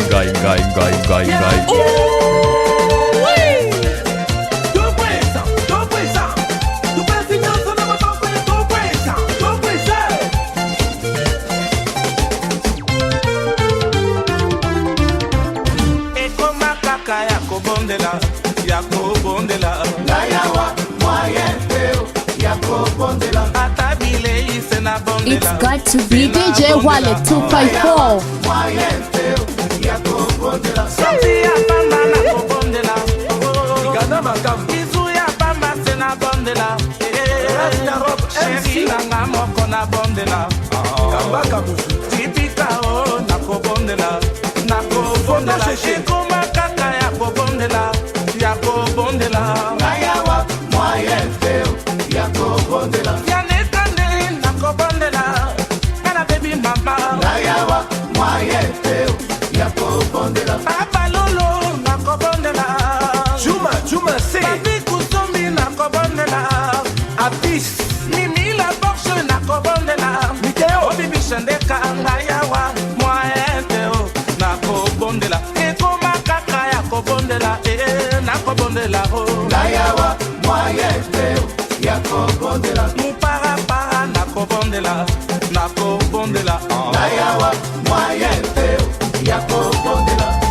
It's got to be DJ Wallet 254. Juma C. Abis. Mimi la Porsche na kobondela. Mikeo. Obibi shendeka ngayawa. Moyenteo na kobondela. Eko makaka ya kobondela. Na kobondela ho. Ngayawa. Moyenteo ya kobondela. Mupara na kobondela. Na kobondela. Ngayawa. Moyenteo ya kobondela.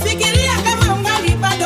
Fikiria kama ungalipata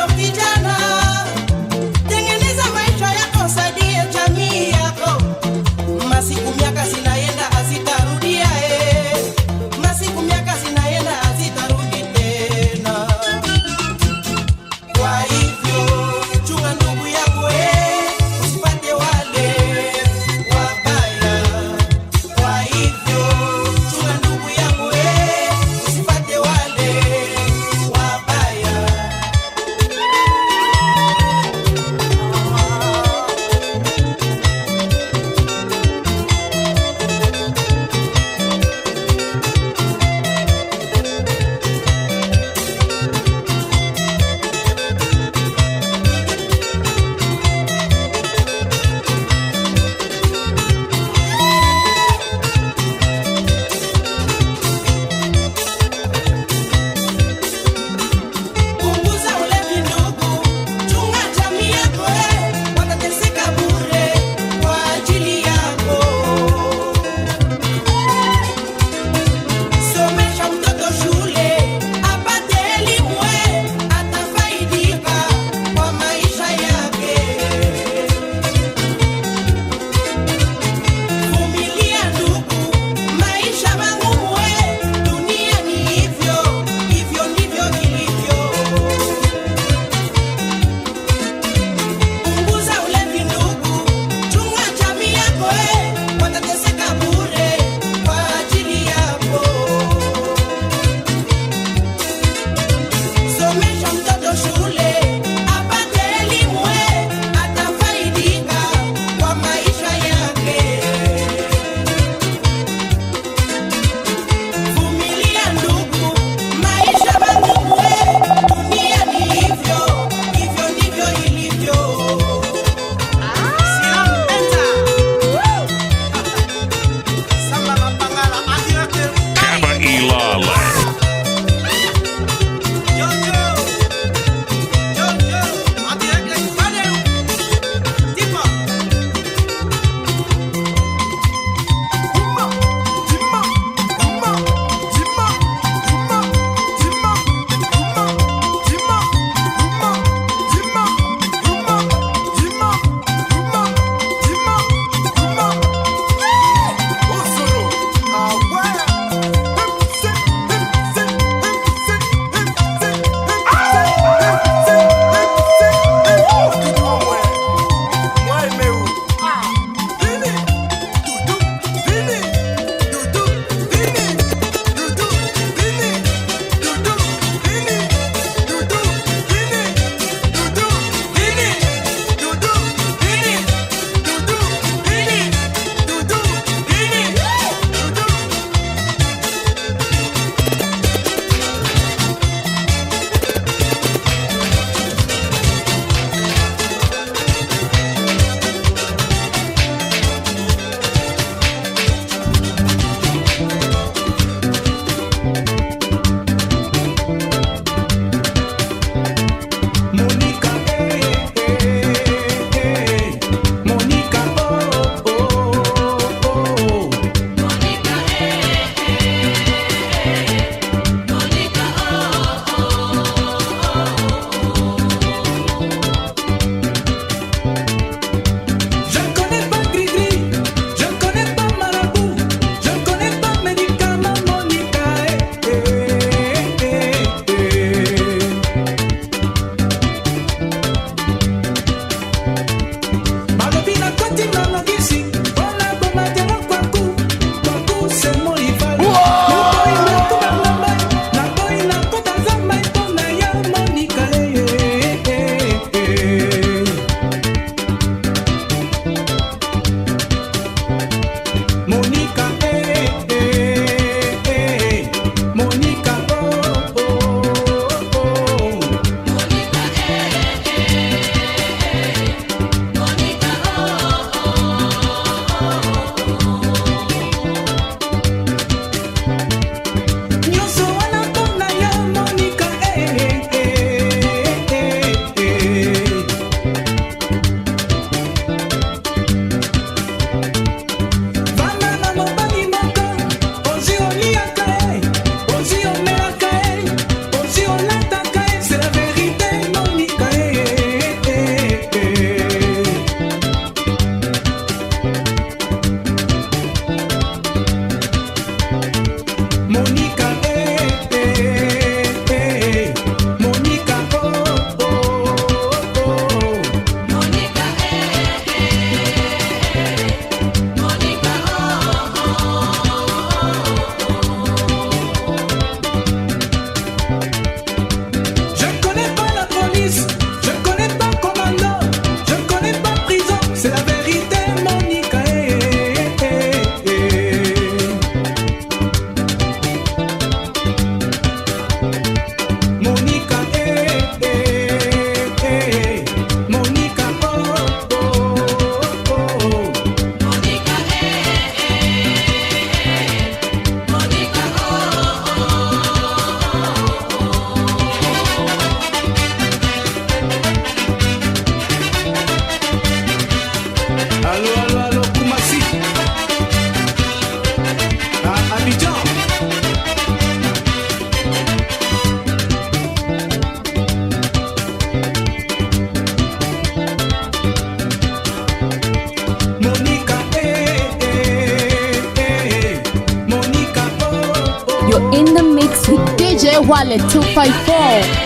Wallet 254.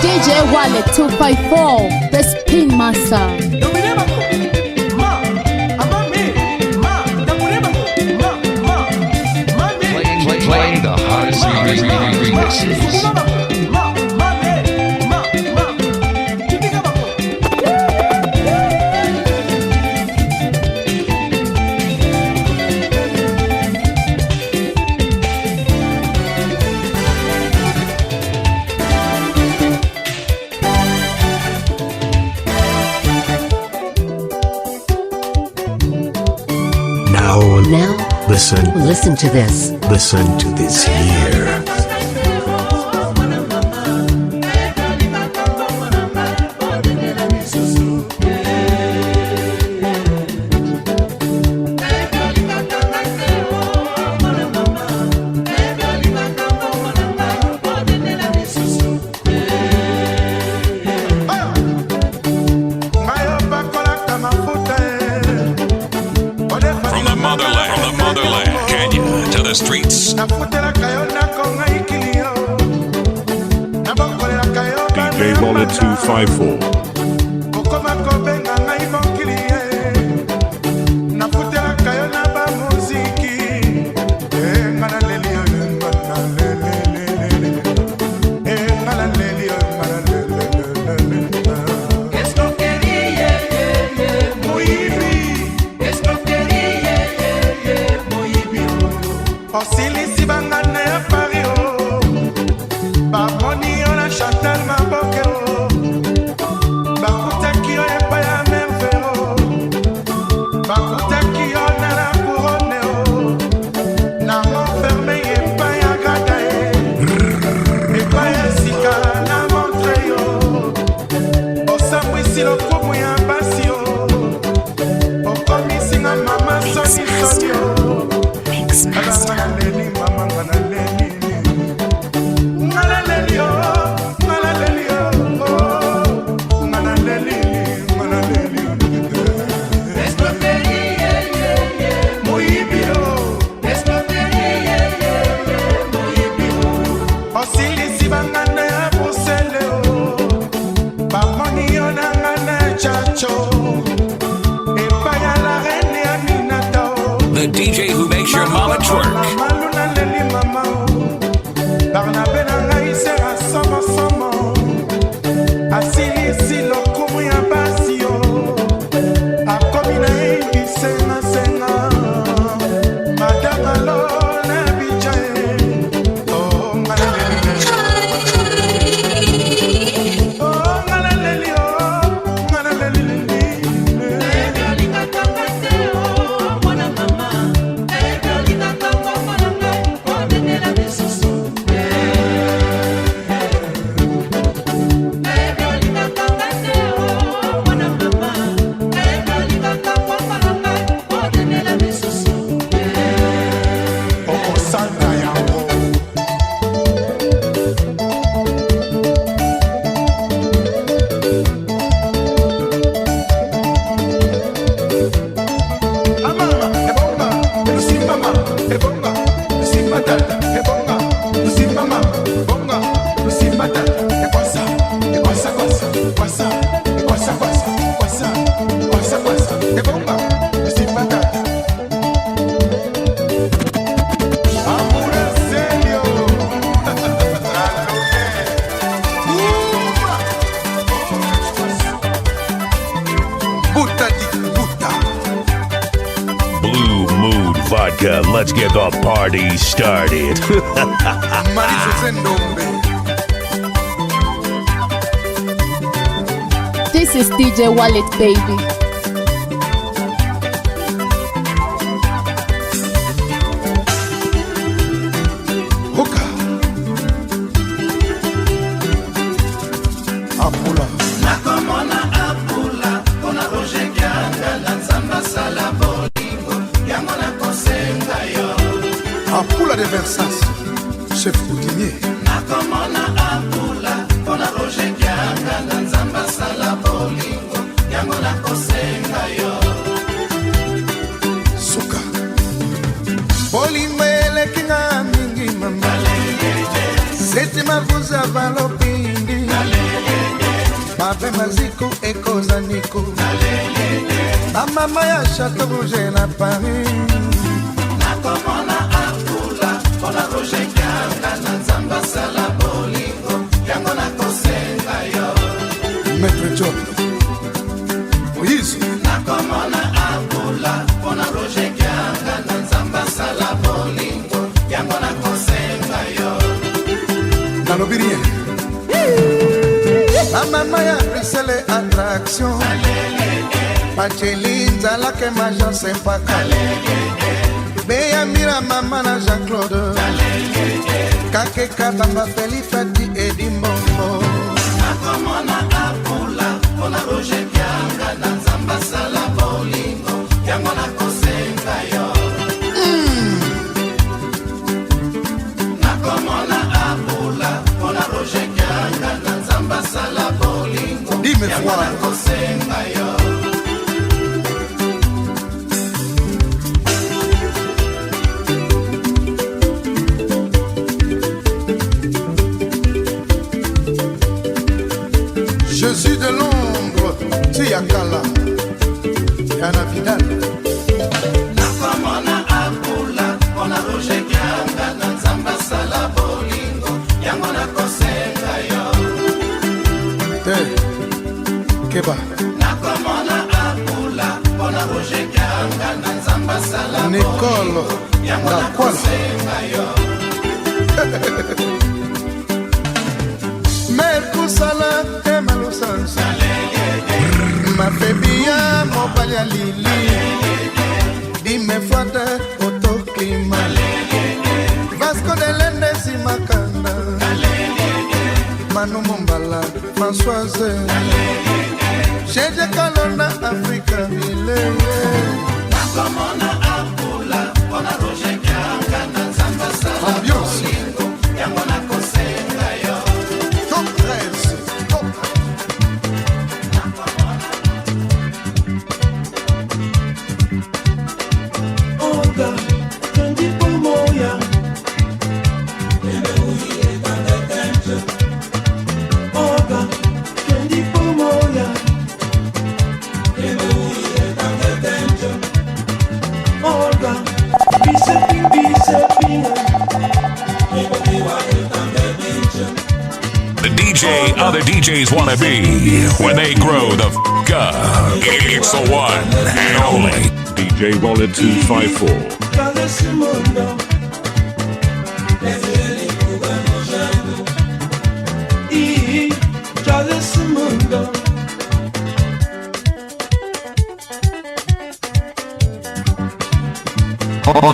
DJ Wallet 254, the Spin Master. Playing the hottest remixes. Now, listen to this. Listen to this here. Streets. DJ Wallet 254. osilisi bangana ya pari o bamoni yo na chantal maboke o bakutaki yo epai ya merve o bakutaki yo na la couronne o na monferme epai ya grada epai ya sika na montre yo osambwisi lokumu ya basi o okomisinga mama sonisoni o The DJ who makes your mama twerk. Let's get the party started. This is DJ Wallet, baby. Apula de Versace, chef coutumier. Nakomona apula, pona roje kianga na nzamba sala bolingo, yango na kosenga yo. Suka. Bolingo elekinga mingi mama. Seti mavuza balopindi. Mabe maziko ekoza niko. Mama ya Château Rouge na Paris. Nakomona apula, pona roje kianga na nzamba sala bolingo, yango na kosenga yo. Maître John. Moïse. Nakomona apula, pona roje kianga na nzamba sala bolingo, yango na kosenga yo. Nalobi rien. Mama ya Priscille attraction. Pachelinza la que maja sempaka. Beya mira mama na Jean-Claude. Kake katamba Felifati Edimbombo. Nakomona apula, pona roje kianga na nzamba sala bolingo, yango na kosenga yo. Nakomona apula, pona roje kianga na nzamba sala bolingo, yango na kosenga yo. Nicole Ngakwala Merkusala Emalusansa Mafebia Mobalia Lili Dime Fata Otokima Vasco de Lendesi Makanda Manu Mombala Françoise Cheje Kalona Africa Vile Nakomona Apula Ona Roger Kiangana Zambasa Ambiance Yamona Kosenga yo Top 13 Top Olga Kendi Pomoya Olga Kendi Pomoya Olga The DJ other DJs want to be when they grow the f up. It's the one and only DJ Wallet 254.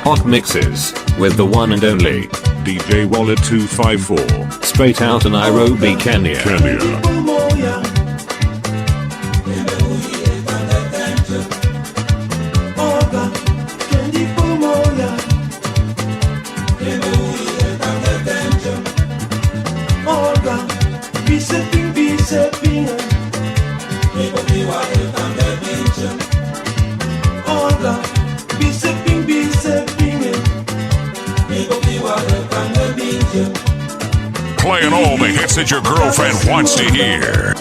Hot mixes with the one and only DJ Wallet 254. Straight out of Nairobi, Kenya. playing all the hits that your girlfriend wants to hear.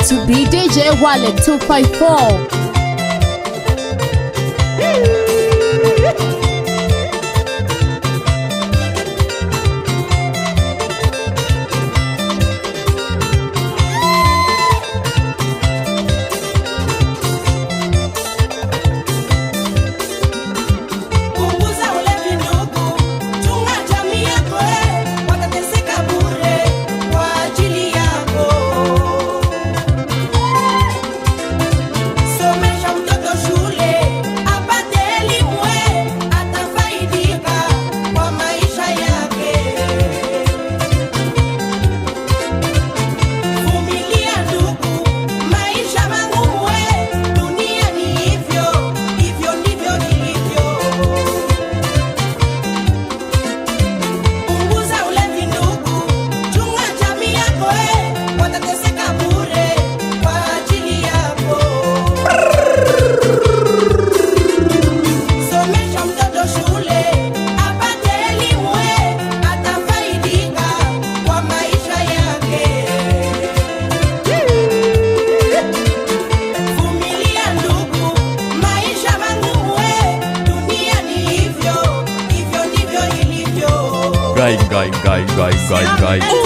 to be DJ Wallet 254. Guy.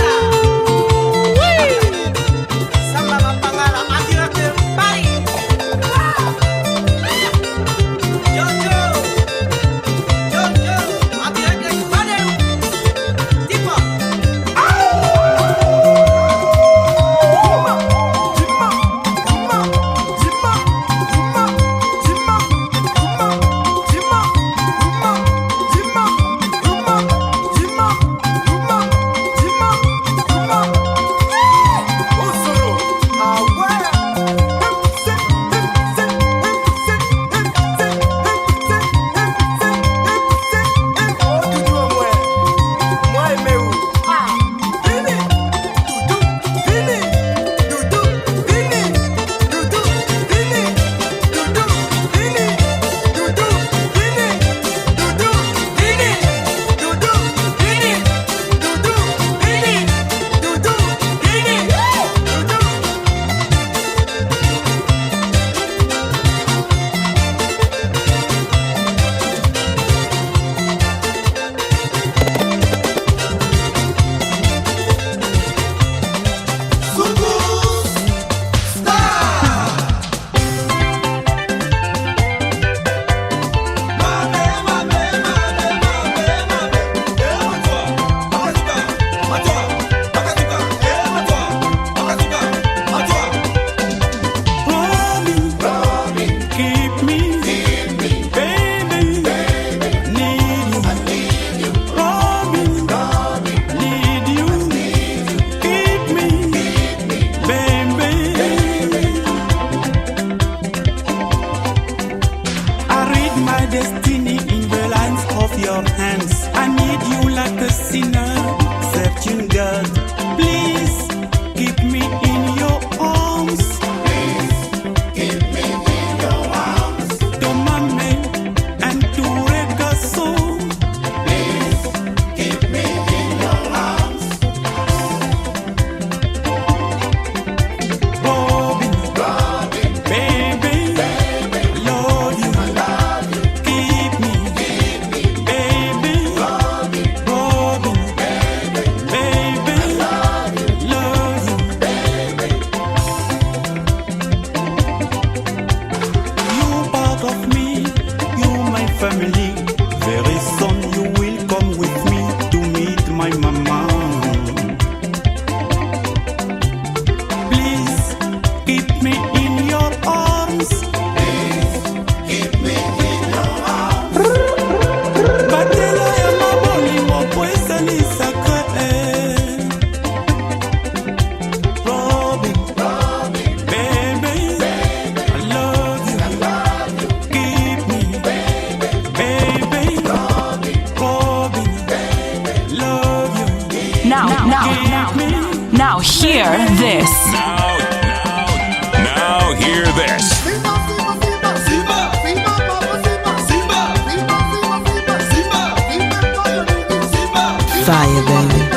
Now hear this. Now hear this. Fire, baby.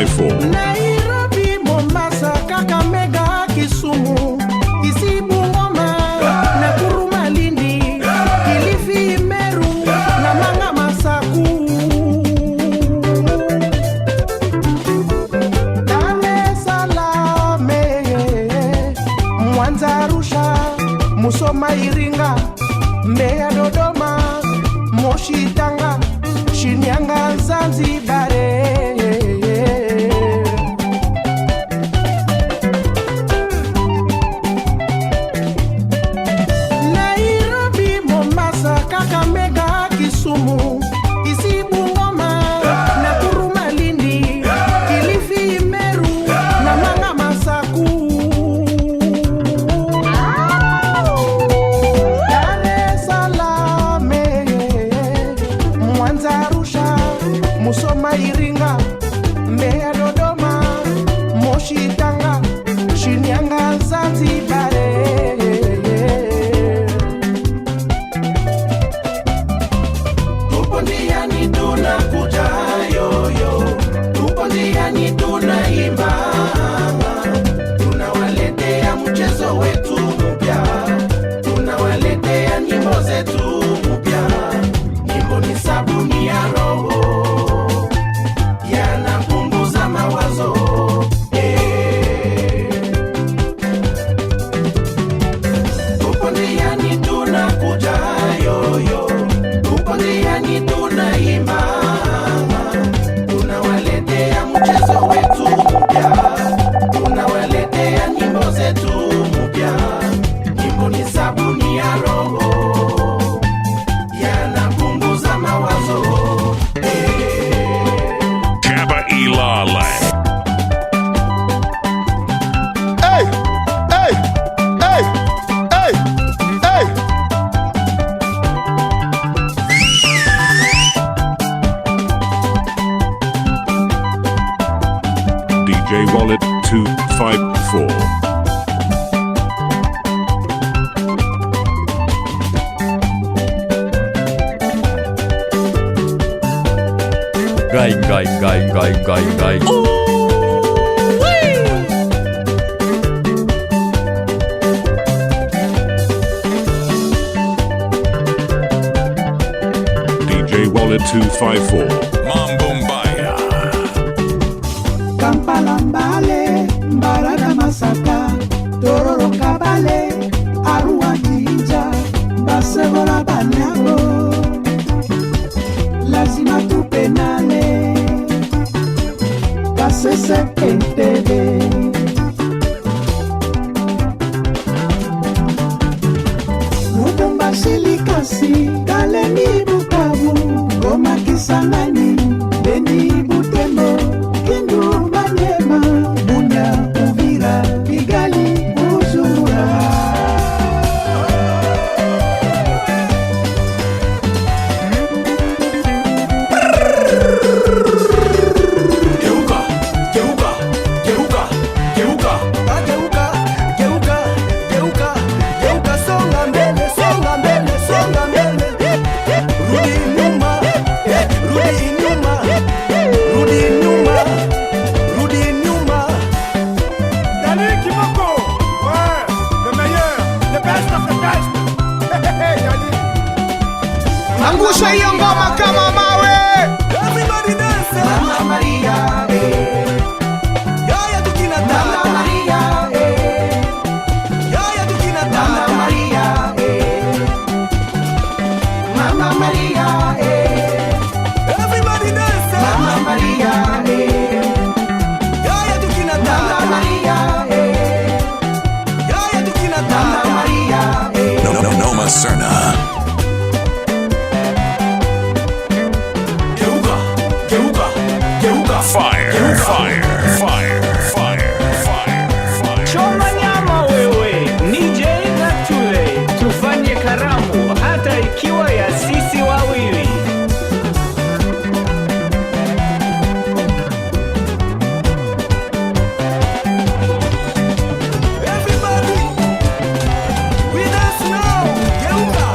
254. Nairobi, Mombasa, Kakamega, Kisumu, Isibungoma, Nakuru, Malindi, Kilifi, Meru, Namanga, Masaku, Dar es Salaam, Mwanza, Arusha, Musoma, Iringa, Mbeya, Dodoma, Moshi, Tanga, Shinyanga, Zanzibar. Nairobi, Mombasa, Kakamega, Kisumu, Isibungoma, Nakuru, Malindi, Kilifi, Meru, Namanga, Masaku, Dar es Salaam, Mwanza, Arusha, Musoma, Iringa, Mbeya, Dodoma, Moshi, Tanga, Shinyanga, Zanzibar. Tupo njiani tunakuja yoyo, tupo njiani tunaimba, tunawaletea mchezo wetu mpya, tunawaletea nyimbo zetu mpya. Nyimbo ni sabuni ya roho, yanapunguza mawazo. Tupo njiani tunakuja yoyo, tupo njiani tunaimba, tunawaletea mchezo wetu mpya, tunawaletea nyimbo zetu mpya. Nyimbo ni sabuni ya roho, yanapunguza mawazo. Kappa Ilala. Hey, hey, hey, hey, hey. DJ Wallet 254. Gai. DJ Wallet 254. Mambo Mbaya. Kampala, Mbale, Mbarada, Masaka, Tororo, Kabale, Arua, Jinja, Basevola, Banyago, lazima tupenane, Kasese, Entebe. Lubumbashi, Likasi, Kalemi, Bukavu, Goma, Kisangani, Beni, Butembo, Kindu, Manyema, Bunya, Uvira, Kigali, Bujumbura. Geuka, geuka, geuka, geuka. Geuka, geuka, geuka, geuka, songa mbele, songa mbele, songa mbele. Rudi nyuma, rudi nyuma, rudi nyuma, rudi nyuma. Dali Kimoko, ouais, le meilleur, the best of the best. Hey, Dali. Angusha hiyo ngoma kama mawe. Everybody dance. Mama Maria, Yaya tukina Mama Maria, Yaya tukina Mama Maria, Mama Maria, everybody dance. Mama Maria, Yaya tukina Mama Maria, Yaya tukina Mama Maria. No, Maserna. Fire. Choma nyama wewe, nije na tule, tufanye karamu hata ikiwa ya sisi wawili. Everybody, we dance now. Geuka.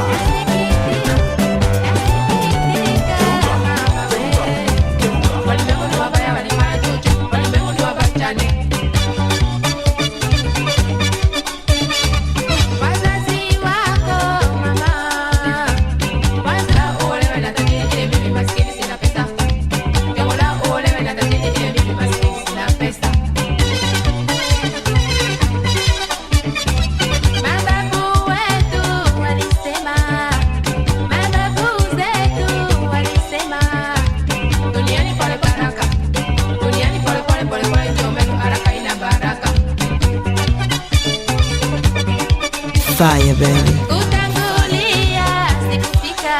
Fire, baby. Utangulia sikufika,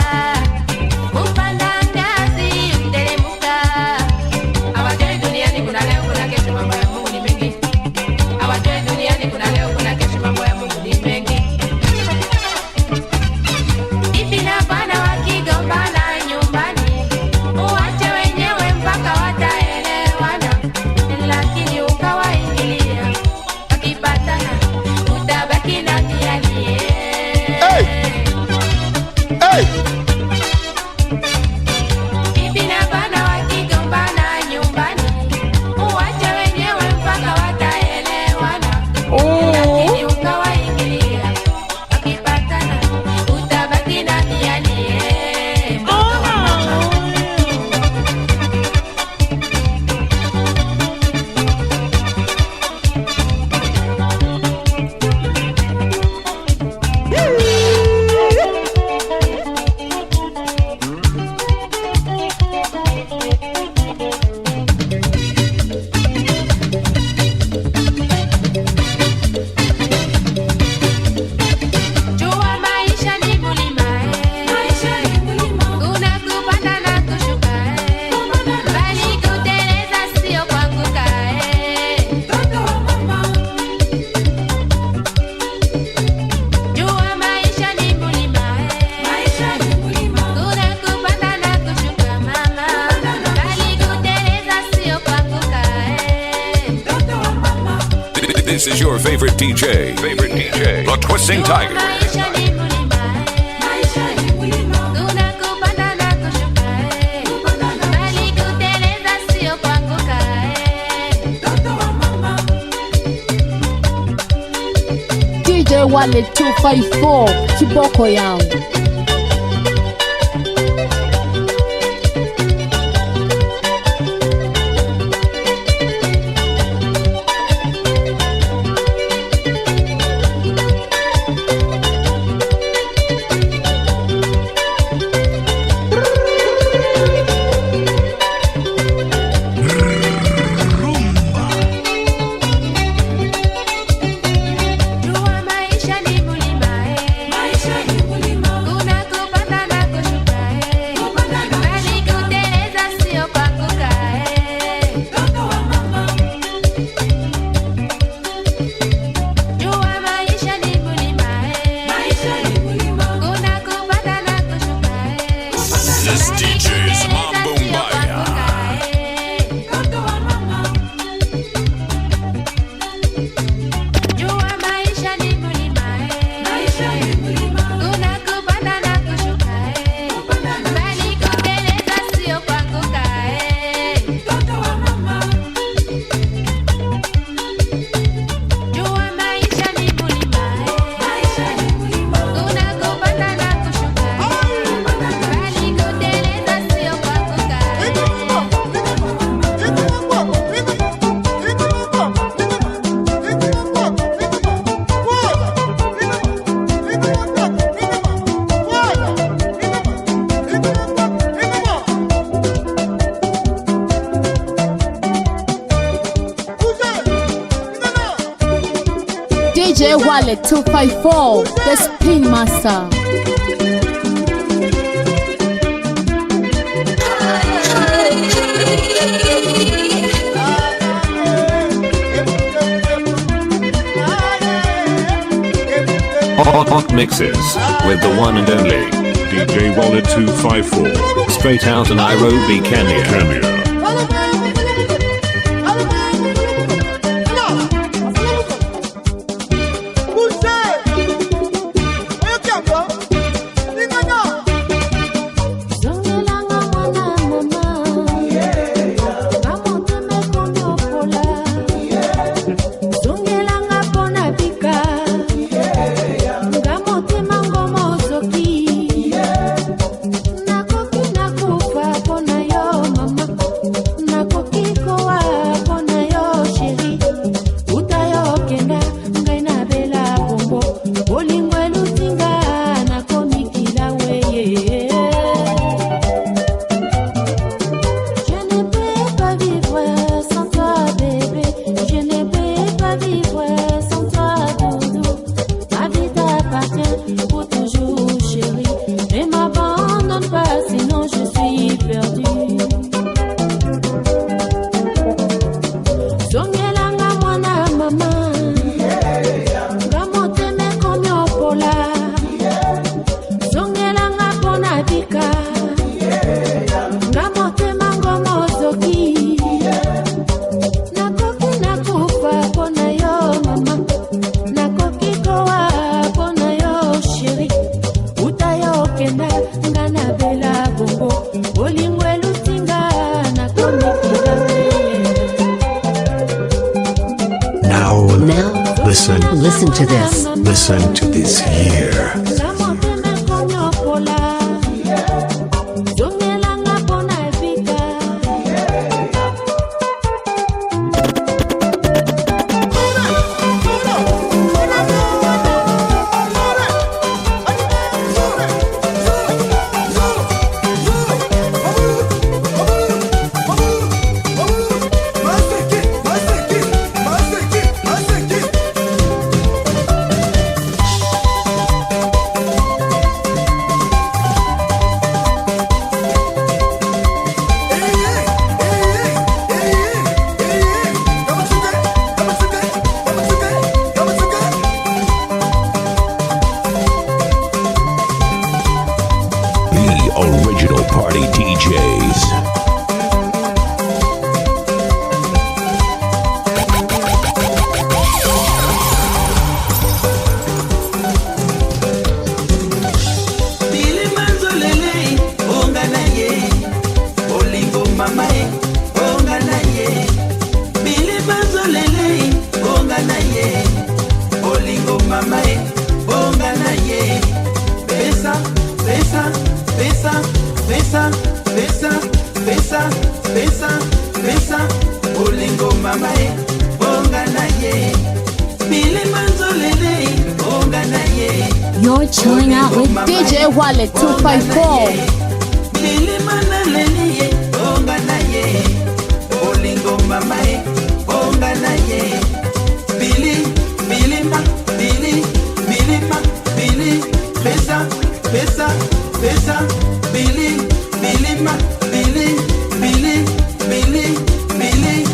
upanda ngazi uteremka. Hawajui duniani kuna leo kuna kesho, mambo ya Mungu ni mengi. Hawajui duniani kuna leo kuna kesho, mambo ya Mungu ni mengi. Bibi na bwana wakigombana nyumbani, uache wenyewe mpaka wataelewana, lakini ukawaingilia wakipatana utabaki na miali. Hey! Hey! Bibi na bwana wakigombana nyumbani, uache wenyewe mpaka wataelewana, lakini ukawaingilia wakipatana utabaki na miali. Jua maisha ni mulima, kuna kupanda na kushuka, bali kuteleza sio kuanguka. Jua maisha ni mulima, kuna kupanda na kushuka mama, bali kuteleza sio kuanguka. This is your favorite DJ. The Twisting Tiger. Maisha ni mulima, kuna kupanda na kushuka, bali kuteleza sio kuanguka. DJ Wallet 254 kiboko yangu. Jua maisha ni mulima, kuna kupanda na kushuka, bali kuteleza sio kuanguka. Jua maisha ni mulima, kuna kupanda na kushuka, This DJ is Mambo Mbaya. Jua maisha ni mulima, kuna kupanda na kushuka, bali kuteleza sio kuanguka. Jua maisha ni mulima, kuna kupanda na kushuka, bali kuteleza sio kuanguka. DJ Wallet 254, the Spin Master. Hot mixes with the one and only DJ Wallet 254. Straight out of Nairobi, Kenya. Nakufa pona yo mama, konyokola zongelanga pona bika nga motema ngo mozoki nakoki nakufa pona yo mama nakoki kowa pona yo sheri uta yo kenda nga na bela bongo olingo elutinga nakomikila Now, listen to this. Listen to this here. Original party DJs. Bili manzolele, onga na ye. Olingo mama e, onga na ye. Bili manzolele, onga na ye. Olingo mama e, onga na ye. Besa, besa, besa, besa, besa, besa, besa, besa. Olingo mama e, onga na ye. Bili manzolele, onga na ye. You're chilling out with DJ Wallet 254. Bili manalele, onga na ye. Olingo mama e, onga na ye. Bili, bili ma, bili, bili ma, bili, besa, besa, besa, bili, bili ma, bili, bili, bili, bili.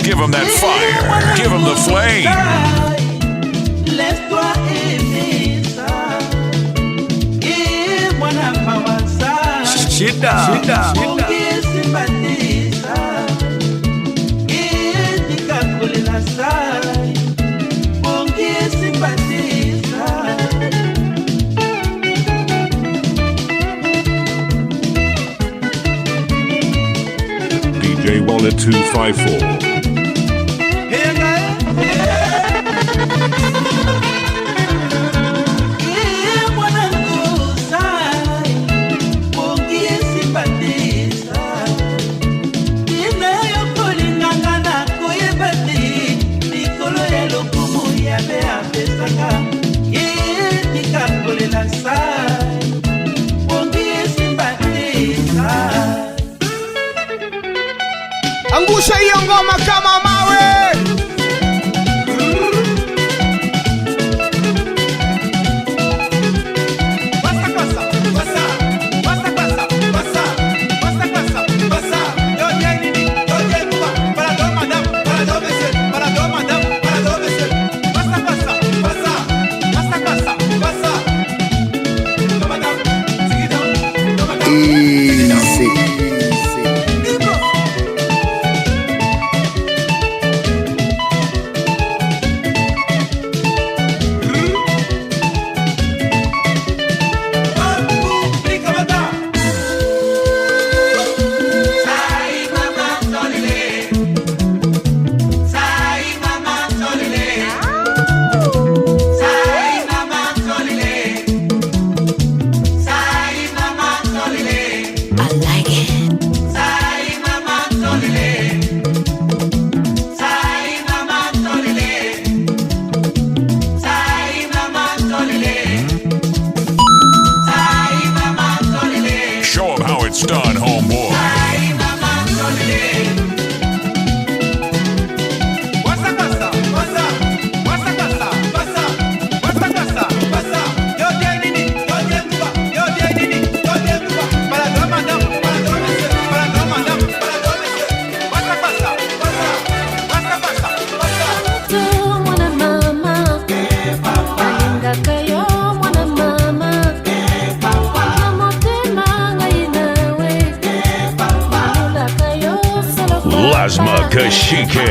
Give them that fire. Give them the flame. Laisse-toi aimer ça. Et moi n'a pas ça. Shida. Ongea simpatiza. Et tika kolela sai. Ongea simpatiza. DJ Wallet 254. Angusha hiyo ngoma kama mawe. Done, homeboy. Lasma Kashike.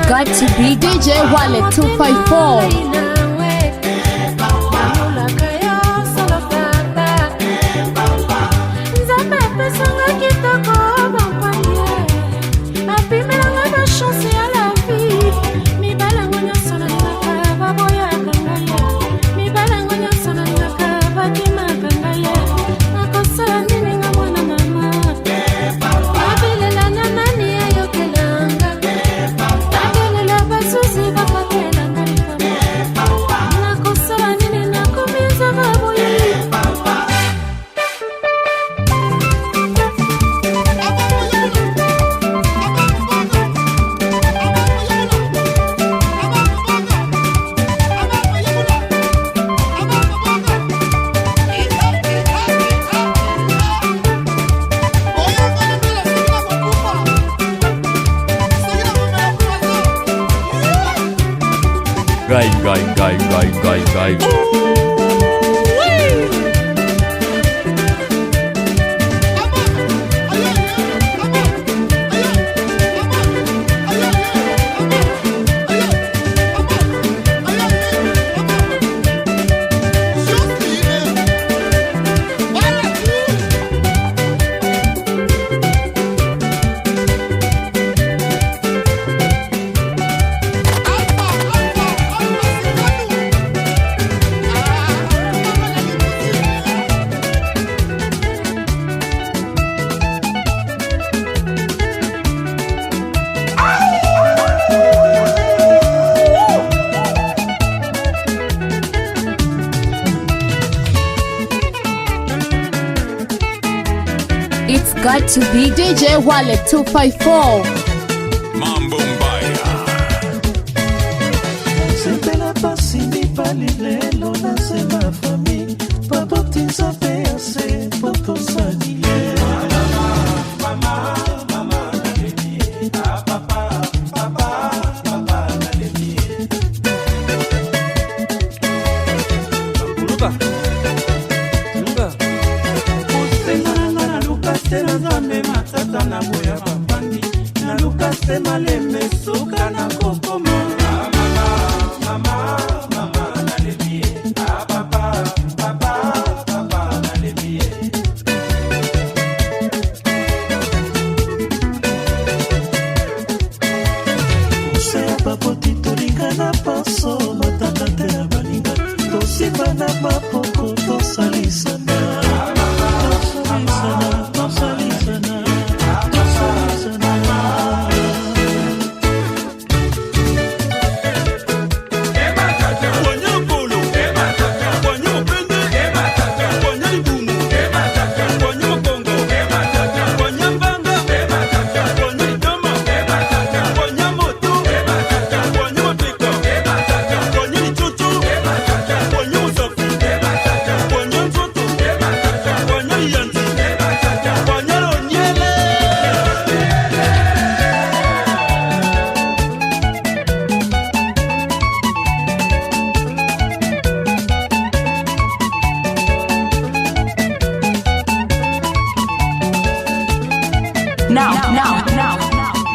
Got to be DJ Wallet 254. Gai. It's got to be DJ Wallet 254. Mambo Mbaya. Sepela pasini pali lelo na sema fami baboti nsape ase poto sani mama nalemi papa nalemi Luka Osenga na Luka sena nzambe matata na boya babandi na Luka sema lembe suka na kokoma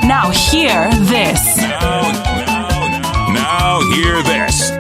Now hear this. Now hear this.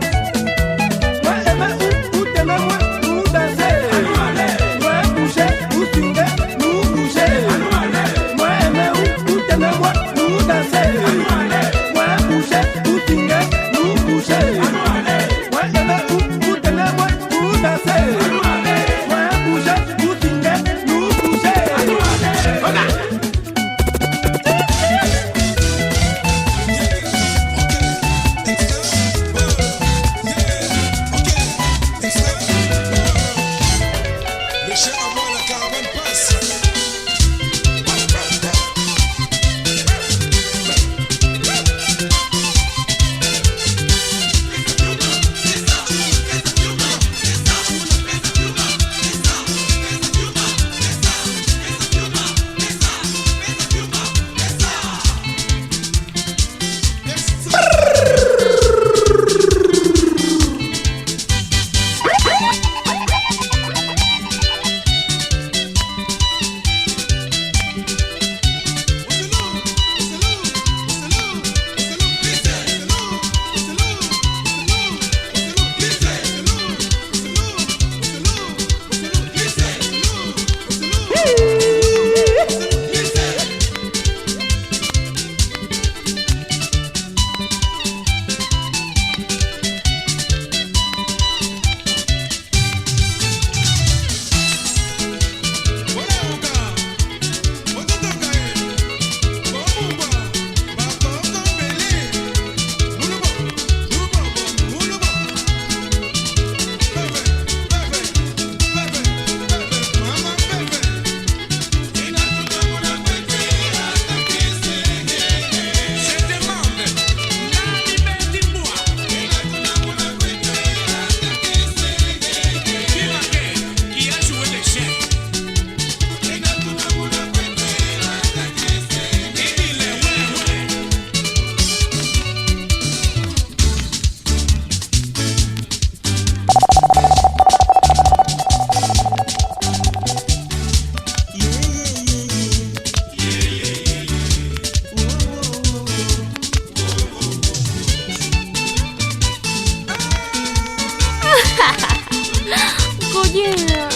Ngojea.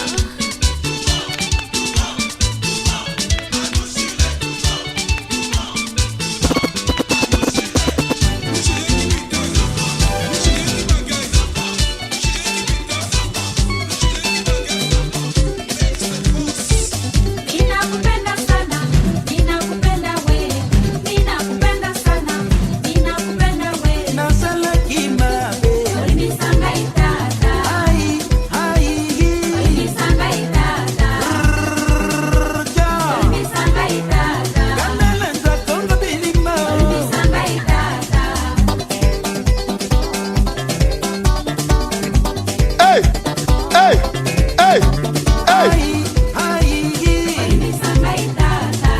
Ninakupenda sana, ninakupenda we, ninakupenda sana, ninakupenda we. Nasala kimabe. Olimisanga itata. Ai, ai. Olimisanga itata. Olimisanga itata. Kanala nzatonga bilima. Olimisanga itata. Hey, hey, hey, hey. Olimisanga itata.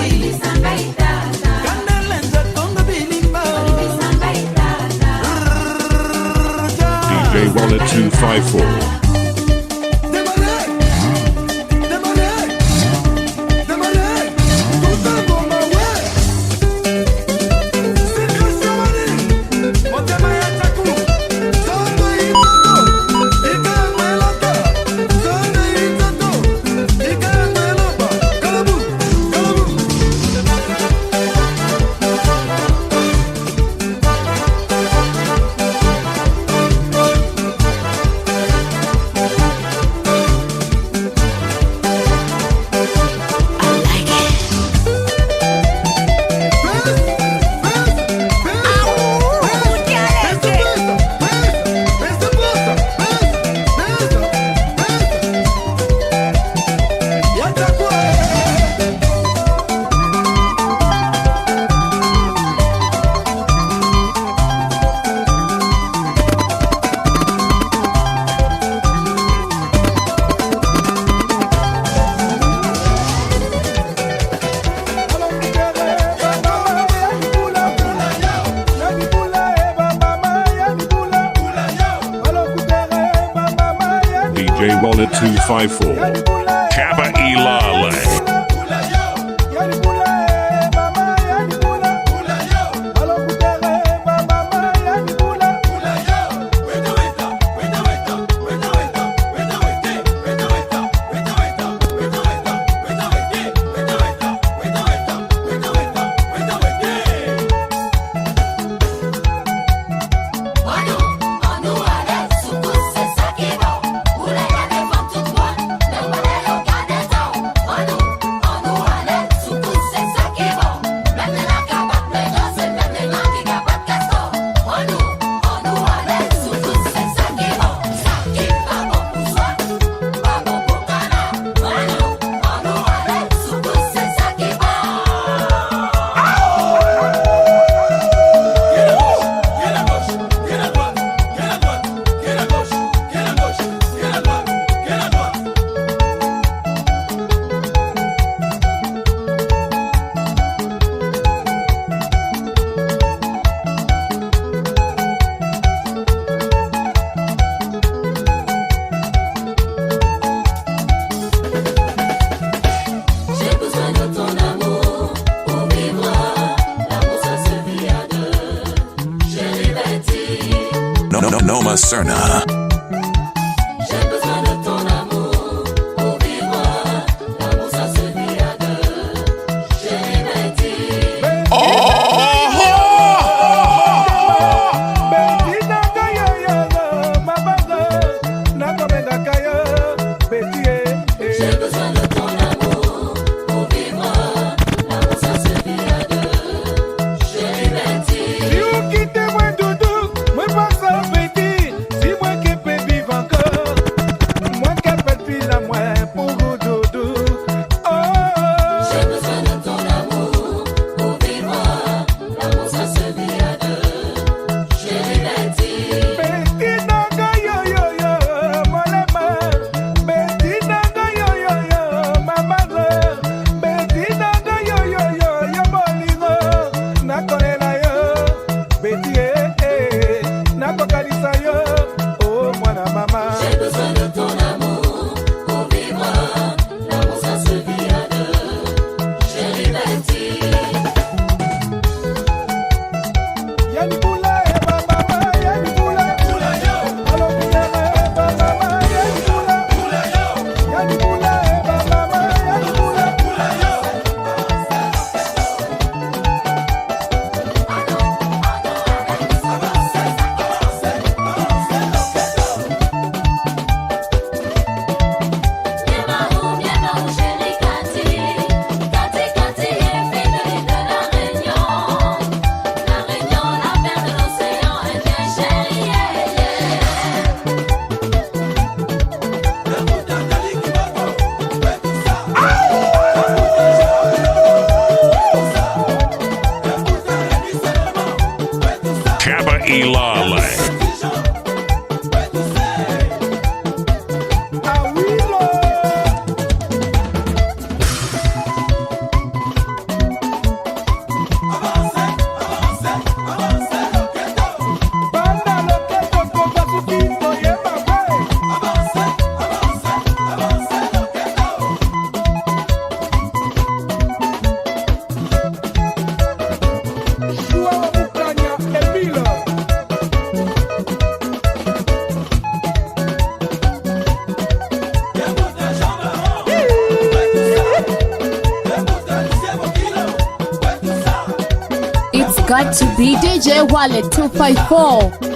Olimisanga itata. Kanala nzatonga bilima. Olimisanga itata. DJ Wallet 254. DJ Wallet 254. Kappa Ilale. Noma Serna. Si vous quittez moi doudou, moi pas ça petit. Si moi qui got to be DJ Wallet 254.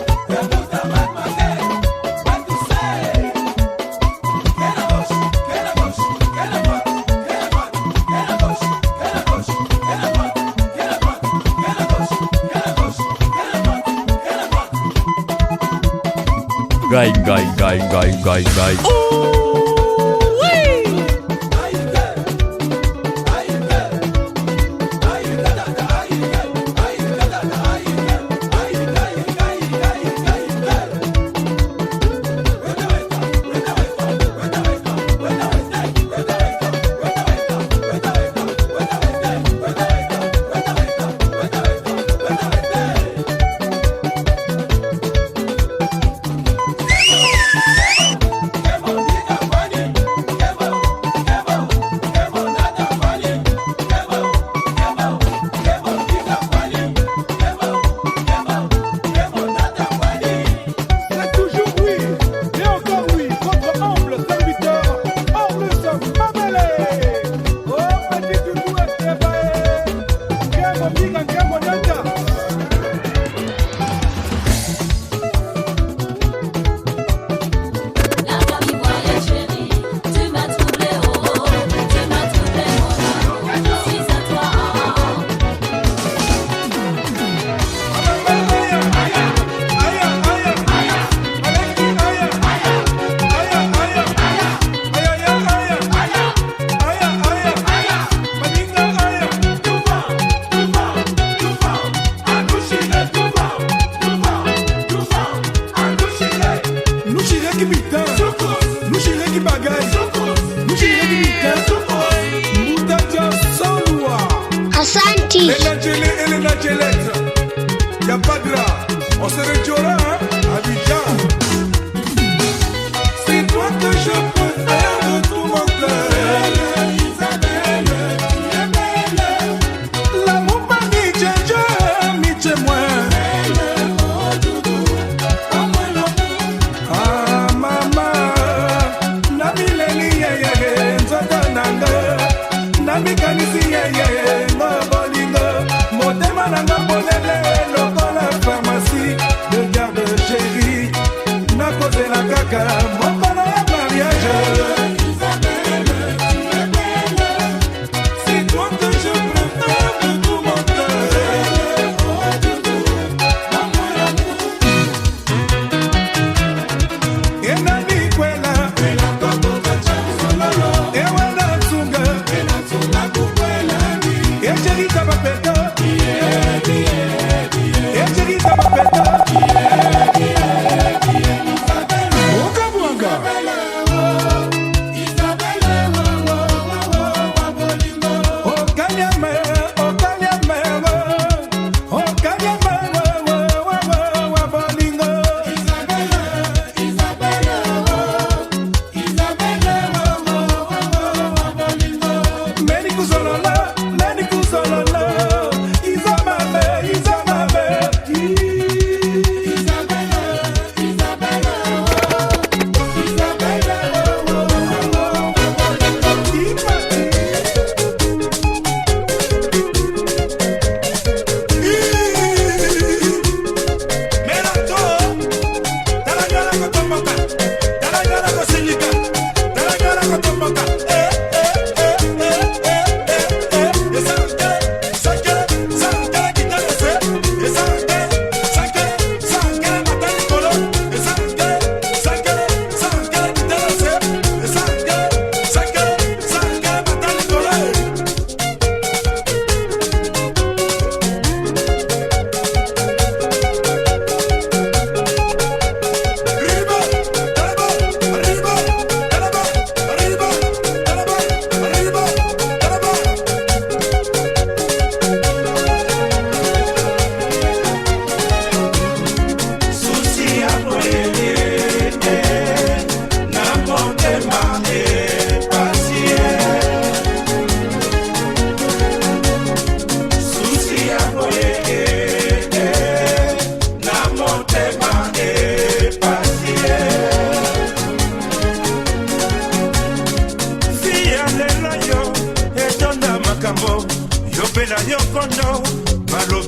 Gai.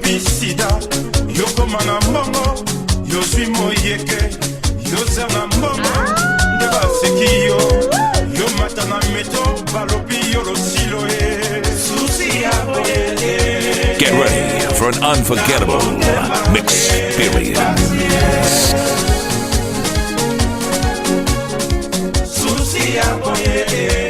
yobi sida yokoma na mbongo yozwi moyeke yozer na mbongo nde baseki yo yomata na meto balobi yo losilo susi ya boyele. Get ready for an unforgettable experience. Susi ya boyele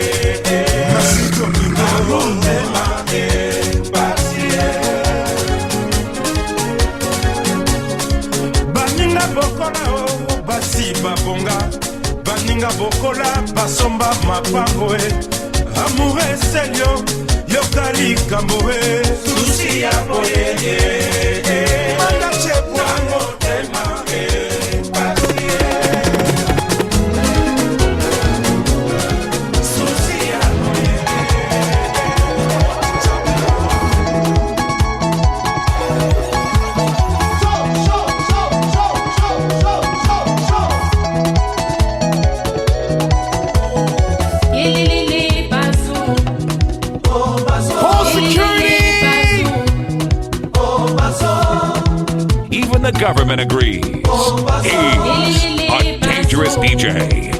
baninga bokola o basi babonga baninga bokola basomba mapango amour eselio yokali kambo susi ya boyele manga chepo motema Even the government agrees. He's a dangerous DJ.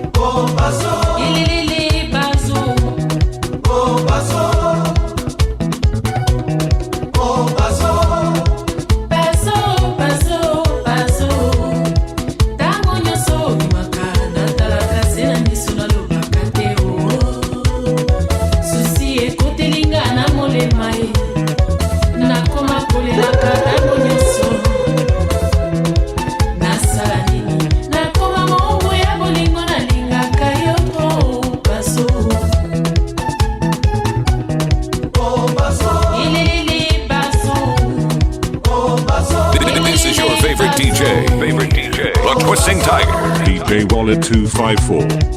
Twisting Tiger. DJ Wallet 254.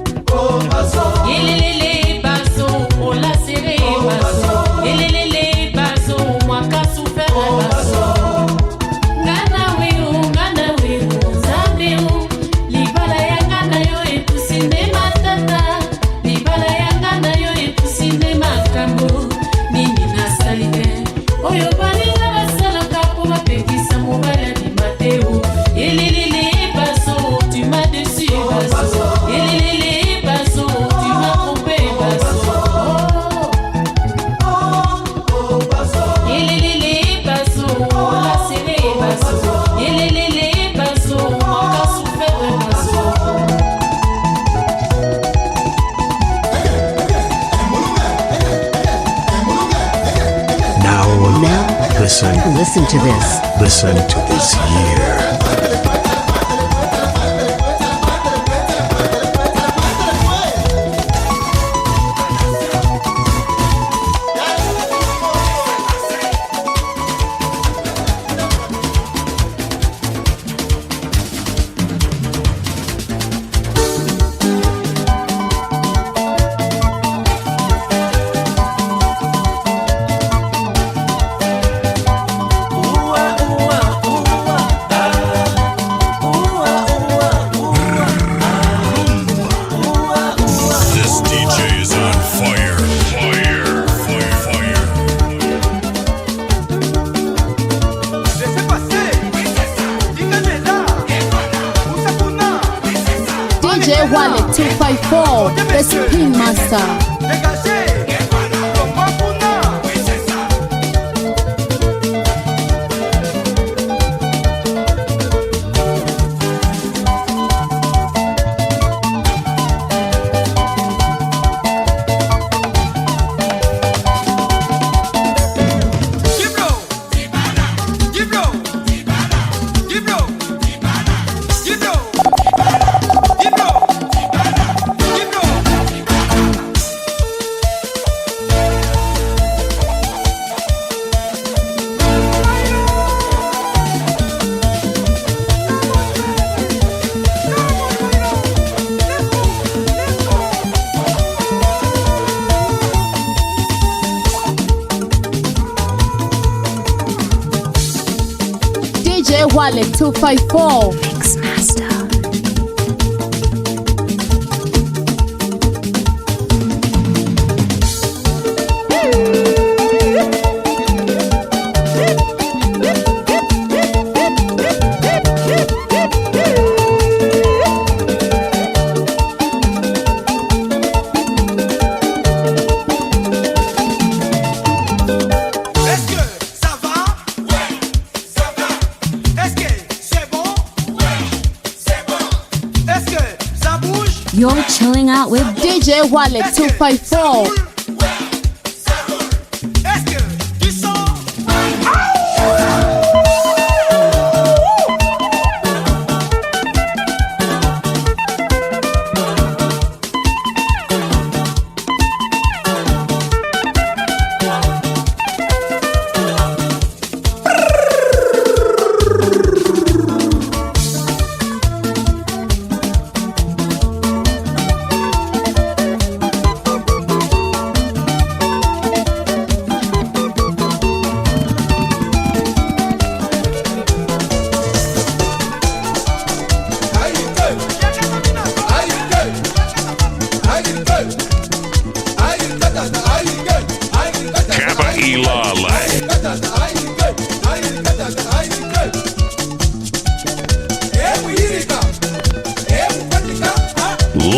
Listen to this. Listen to this year. DJ Wallet 254, the Spin Master. DJ Wallet 254 Mix Master. You're chilling out with DJ Wallet 254.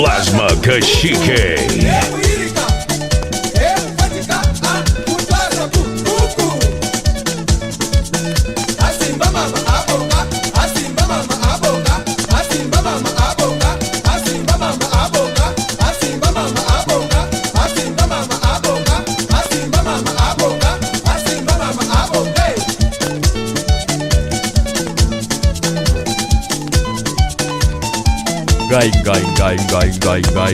Lasma Kashike. Gai.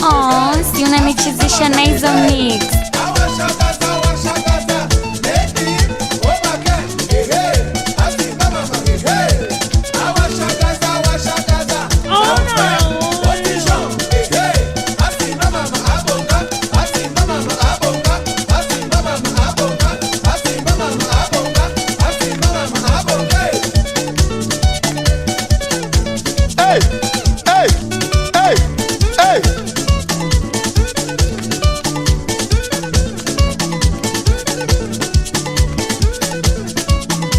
Oh, si una amicizisha na hizo mix.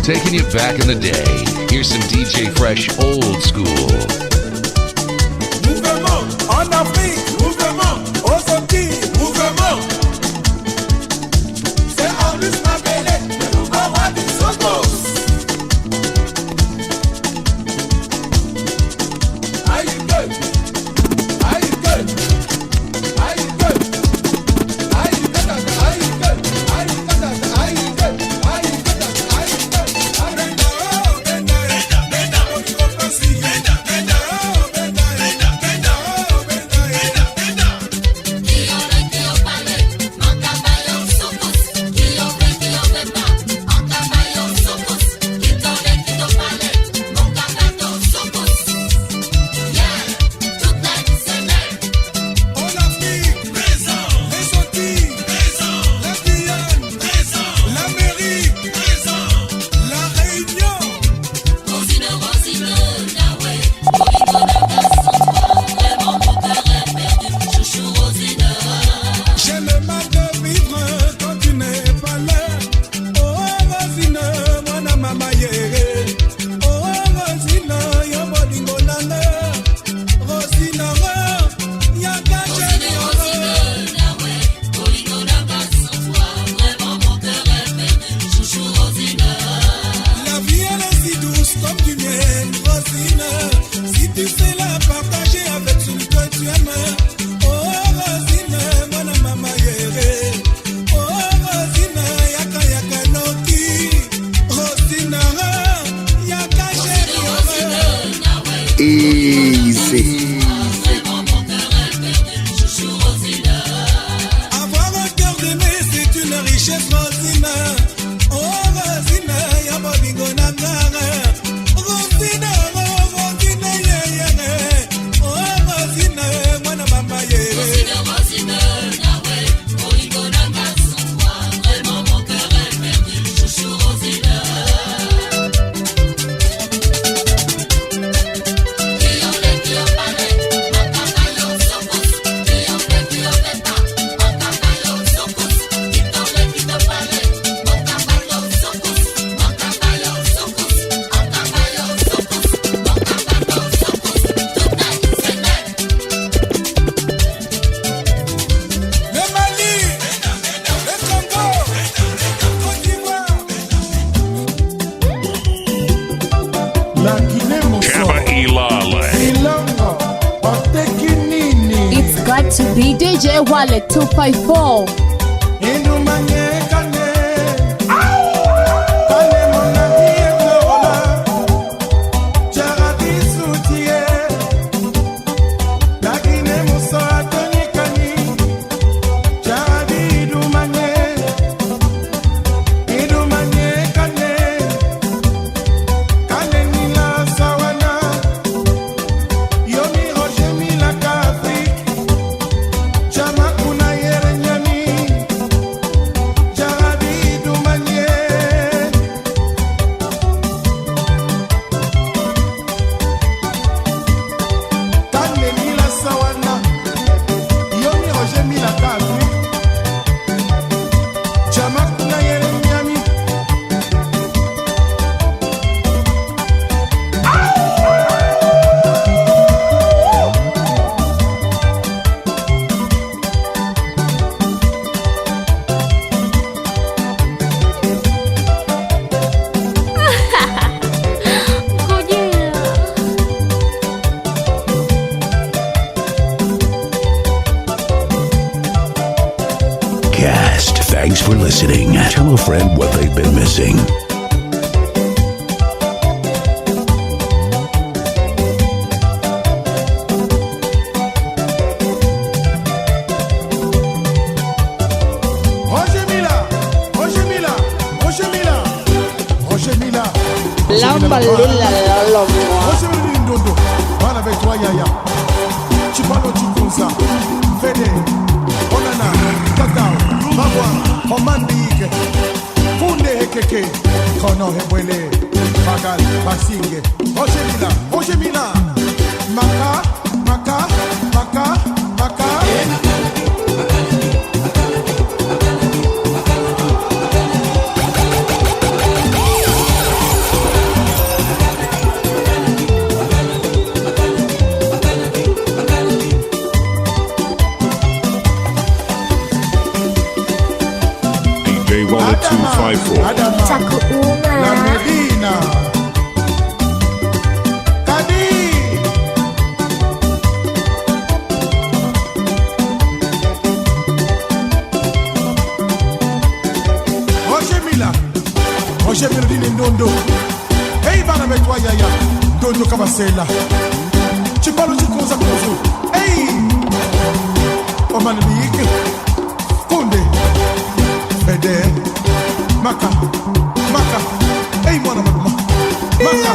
Taking you back in the day. Here's some DJ Fresh old school. Mouvement en Afrique, mouvement au sorti, mouvement. C'est en plus ma belle, le nouveau roi du Sogos. Are you good? Are you good? Are you good? Are you good? Are you good? Are you good? Are you good? Are you good? Are you good? got to be DJ Wallet 254. Thanks for listening. Tell a friend what they've been missing. DJ Wallet 254. La Medina. Roger Mirdine Ndondo. Hey, bana betwa yaya. Ndondo kabasela. Chipalo chikoza kuzo. Hey. Oman biik. Kunde. Bede. Maka. Maka. Hey, mwana mama. Maka.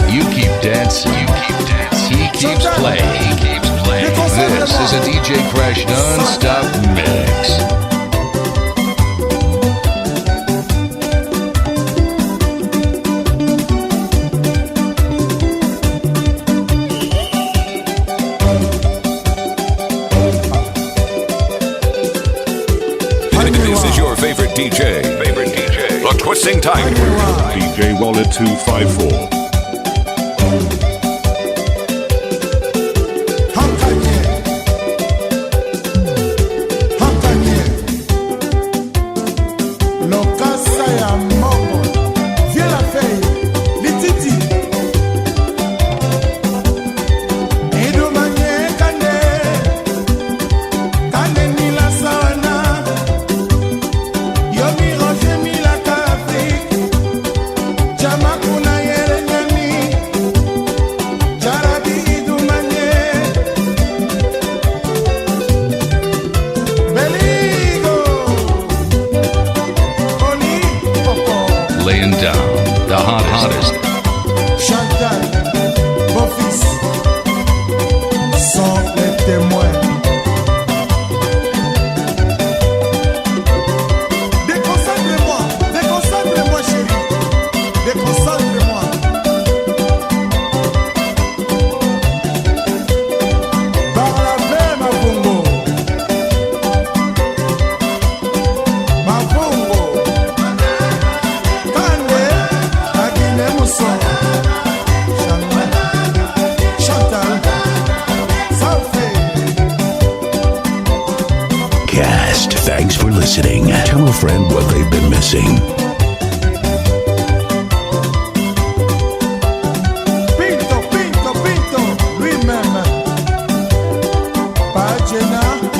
You keep dancing, he keeps playing, This is a DJ Fresh non-stop mix. This is your favorite DJ. The Twisting Tiger. DJ Wallet 254. Laying down the hottest. Chantal, mon fils, sont les témoins. Déconcentre-moi chérie, déconcentre-moi. Par la podcast. Thanks for listening. Tell a friend what they've been missing. Pinto, lui-même. Pagina.